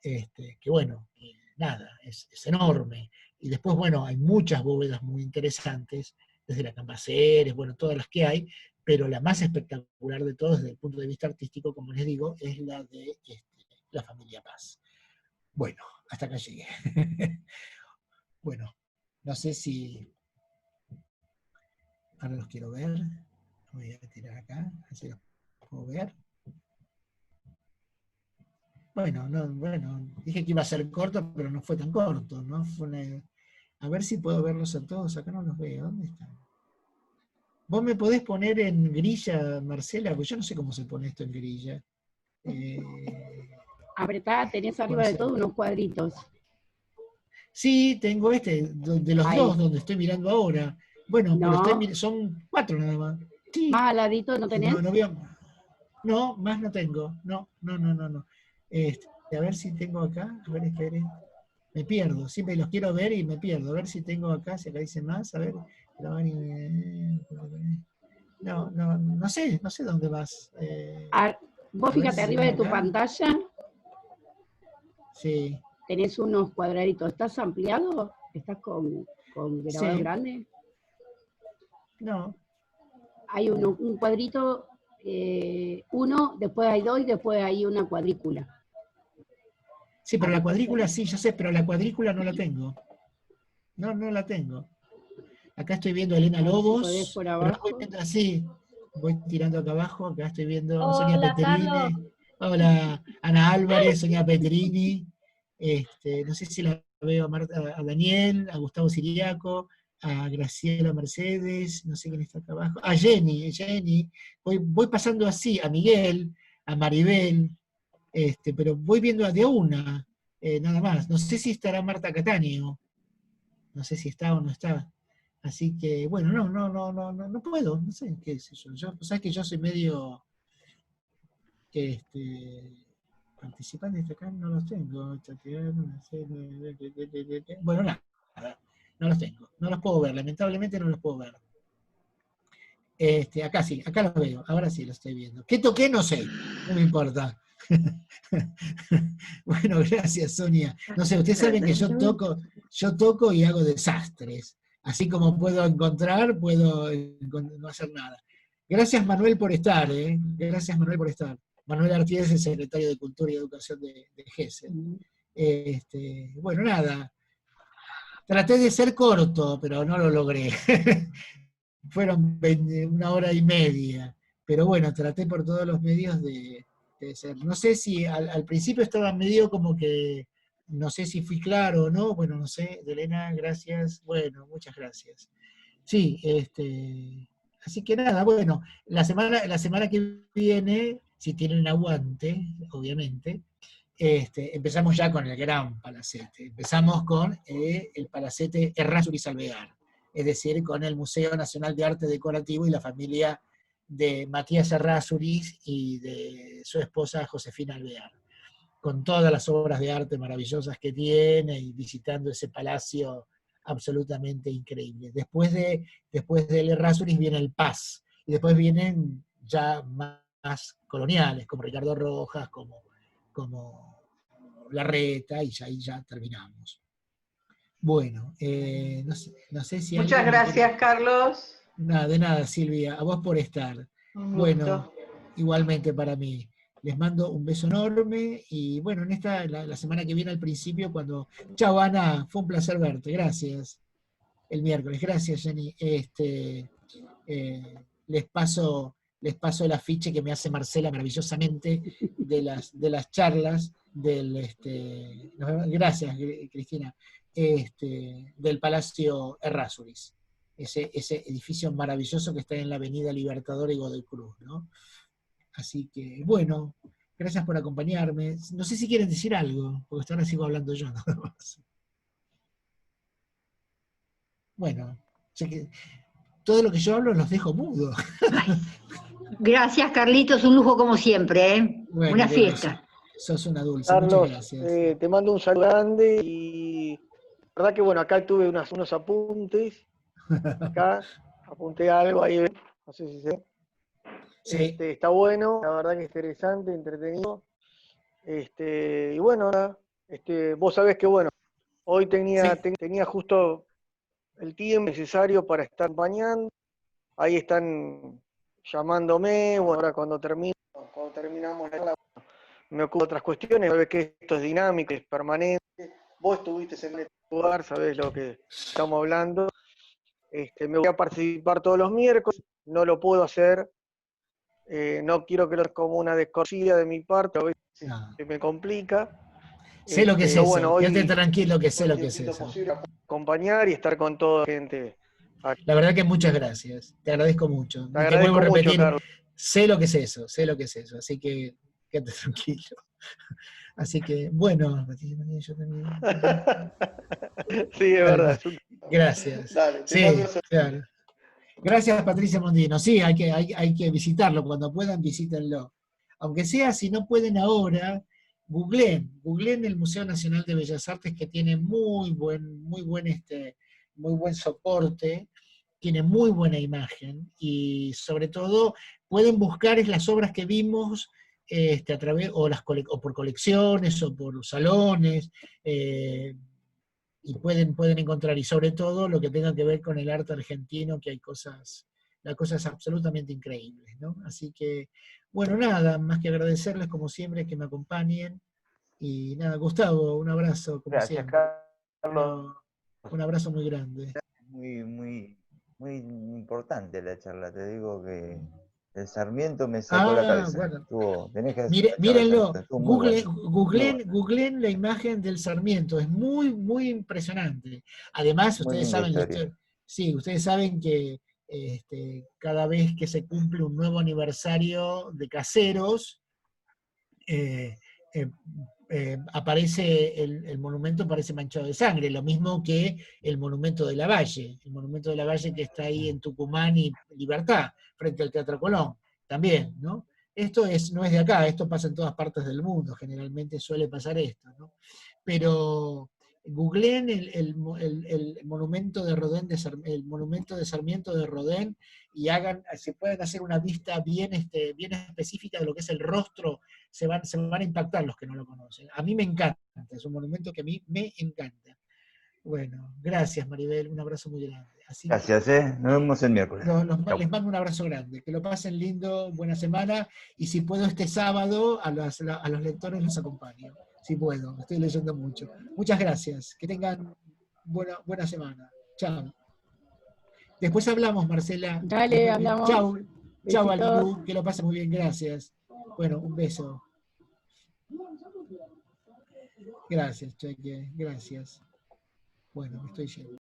que bueno, nada, es enorme. Y después, bueno, hay muchas bóvedas muy interesantes, desde la Cambaceres, bueno, todas las que hay, pero la más espectacular de todas desde el punto de vista artístico, como les digo, es la de la familia Paz. Bueno, hasta acá llegué. Bueno, no sé si ahora los quiero ver. Voy a tirar acá, así los puedo ver. Bueno, no, bueno, dije que iba a ser corto, pero no fue tan corto, ¿no? A ver si puedo verlos a todos, acá no los veo, ¿dónde están? ¿Vos me podés poner en grilla, Marcela? Pues yo no sé cómo se pone esto en grilla. Apretá, tenés arriba de todo unos cuadritos. Sí, tengo de los Ahí. dos, donde estoy mirando ahora. Bueno, pero No. son 4 nada más. Sí. Más al ladito no tenés. No, más no tengo. No, no, no, no, no. A ver si tengo acá. A ver, espere. Me pierdo. Siempre los quiero ver y me pierdo. A ver si tengo acá, si acá dice más. A ver. No, no, no sé dónde vas. Vos fíjate arriba de tu acá. pantalla. Sí. Tenés unos cuadraditos. ¿Estás ampliado? ¿Estás con grabado grande? No. Hay un cuadrito, uno, después hay dos y después hay una cuadrícula. Sí, pero la cuadrícula sí, yo sé, pero la cuadrícula no la tengo. No, no la tengo. Acá estoy viendo a Elena Lobos, si por abajo. pero voy viendo así, voy tirando acá abajo, acá estoy viendo a Hola, Sonia Petrini, Carlos. hola Ana Álvarez, Sonia Petrini, no sé si la veo a Daniel, a Gustavo Siriaco, a Graciela Mercedes, no sé quién está acá abajo, a Jenny, voy pasando así, a Miguel, a Maribel, pero voy viendo a de una, nada más, no sé si estará Marta Cataño, no sé si está o no está. Así que, bueno, no puedo, no sé qué es eso. Sabes que yo soy medio participantes acá, no los tengo. Bueno, nada, no los tengo, no los puedo ver, lamentablemente no los puedo ver. Acá sí, acá los veo, ahora sí los estoy viendo. ¿Qué toqué? No sé, no me importa. Bueno, gracias, Sonia. No sé, ustedes saben que yo toco y hago desastres. Así como puedo encontrar, puedo no hacer nada. Gracias, Manuel, por estar, ¿eh? Gracias, Manuel, por estar. Manuel Artiés, el secretario de Cultura y Educación de GESEL. Bueno, nada. Traté de ser corto, pero no lo logré. Fueron 1 hora y media. Pero bueno, traté por todos los medios de ser. No sé si al principio estaba medio como que, no sé si fui claro o no, bueno, no sé, Elena, gracias. Bueno, muchas gracias. Sí, así que nada, bueno, la semana que viene, si tienen aguante, obviamente, empezamos ya con el gran palacete. Empezamos con el palacete Errázuriz Alvear, es decir, con el Museo Nacional de Arte Decorativo y la familia de Matías Errázuriz y de su esposa Josefina Alvear, con todas las obras de arte maravillosas que tiene y visitando ese palacio absolutamente increíble. Después del Errázuriz viene el Paz, y después vienen ya más coloniales, como Ricardo Rojas, como Larreta, y ahí ya terminamos. Bueno, no sé si Muchas gracias, Carlos. Nada, de nada, Silvia, a vos por estar. Bueno, igualmente para mí. Les mando un beso enorme y bueno, la semana que viene al principio Chao, Ana, fue un placer verte, gracias. El miércoles, gracias, Jenny. Les paso el afiche que me hace Marcela maravillosamente de las charlas gracias, Cristina, del Palacio Errázuriz, ese edificio maravilloso que está en la Avenida Libertador y Godoy Cruz, ¿no? Así que, bueno, gracias por acompañarme. No sé si quieren decir algo, porque hasta ahora sigo hablando yo nada más. Bueno, sé que todo lo que yo hablo los dejo mudo. Gracias, Carlitos, un lujo como siempre, ¿eh? Bueno, una fiesta. Sos una dulce, Carlos, muchas gracias. te mando un saludo grande y la verdad que bueno, acá tuve unos apuntes, acá apunté algo ahí, no sé si se Sí. está bueno, la verdad que es interesante, entretenido. Y bueno, nada, vos sabés que bueno, hoy tenía justo el tiempo necesario para estar acompañando, ahí están llamándome, bueno, ahora cuando terminamos la charla, me ocupo de otras cuestiones, sabés que esto es dinámico, es permanente, vos estuviste en este lugar, sabés lo que estamos hablando, me voy a participar todos los miércoles, no lo puedo hacer No quiero que lo como una descorcida de mi parte, a veces No. se me complica. Sé lo que es Pero eso, bueno, quédate hoy tranquilo que sé todo lo el que es tiempito eso. posible acompañar y estar con toda la gente aquí. La verdad que muchas gracias, te agradezco mucho. Te Y te vuelvo a agradezco mucho, repetir, Carlos. sé lo que es eso, sé lo que es eso, así que quédate tranquilo. Así que, bueno, yo también. Sí, es Dale, verdad. gracias. Dale, te mando Sí, un saludo. claro. Gracias, Patricia Mondino. Sí, hay que visitarlo. Cuando puedan, visítenlo. Aunque sea, si no pueden ahora, googleen el Museo Nacional de Bellas Artes, que tiene muy buen soporte, tiene muy buena imagen, y sobre todo pueden buscar las obras que vimos a través, o por colecciones, o por salones, y pueden encontrar, y sobre todo lo que tenga que ver con el arte argentino, que hay cosas absolutamente increíbles, ¿no? Así que, bueno, nada, más que agradecerles como siempre que me acompañen, y nada, Gustavo, un abrazo como Gracias, siempre. Carlos. Un abrazo muy grande. Muy importante la charla. Te digo que el Sarmiento me sacó la cabeza. Bueno, Tenés que hacer una charla de mírenlo, Sarmiento. Estuvo muy bueno. Muy bueno. googleen la imagen del Sarmiento, es muy impresionante. Además, Muy ustedes linda saben historia. sí, ustedes saben que cada vez que se cumple un nuevo aniversario de Caseros, eh, eh, aparece el monumento aparece manchado de sangre, lo mismo que el monumento de Lavalle, que está ahí en Tucumán y Libertad, frente al Teatro Colón, también, ¿no? No es de acá, esto pasa en todas partes del mundo, generalmente suele pasar esto, ¿no? Pero googleen el monumento de Rodin, el monumento de Sarmiento de Rodin, y se pueden hacer una vista bien específica de lo que es el rostro. Se van a impactar los que no lo conocen. A mí me encanta, es un monumento que a mí me encanta. Bueno, gracias Maribel, un abrazo muy grande. Así Gracias, nos vemos el miércoles. les mando un abrazo grande, que lo pasen lindo, buena semana, y si puedo este sábado a los lectores los acompaño, si puedo, estoy leyendo mucho. Muchas gracias, que tengan buena semana. Chao. Después hablamos, Marcela. Dale, hablamos. Chao, Besitos. Alilu, que lo pasen muy bien, gracias. Bueno, un beso. Gracias, Cheque, gracias. Bueno, me estoy yendo.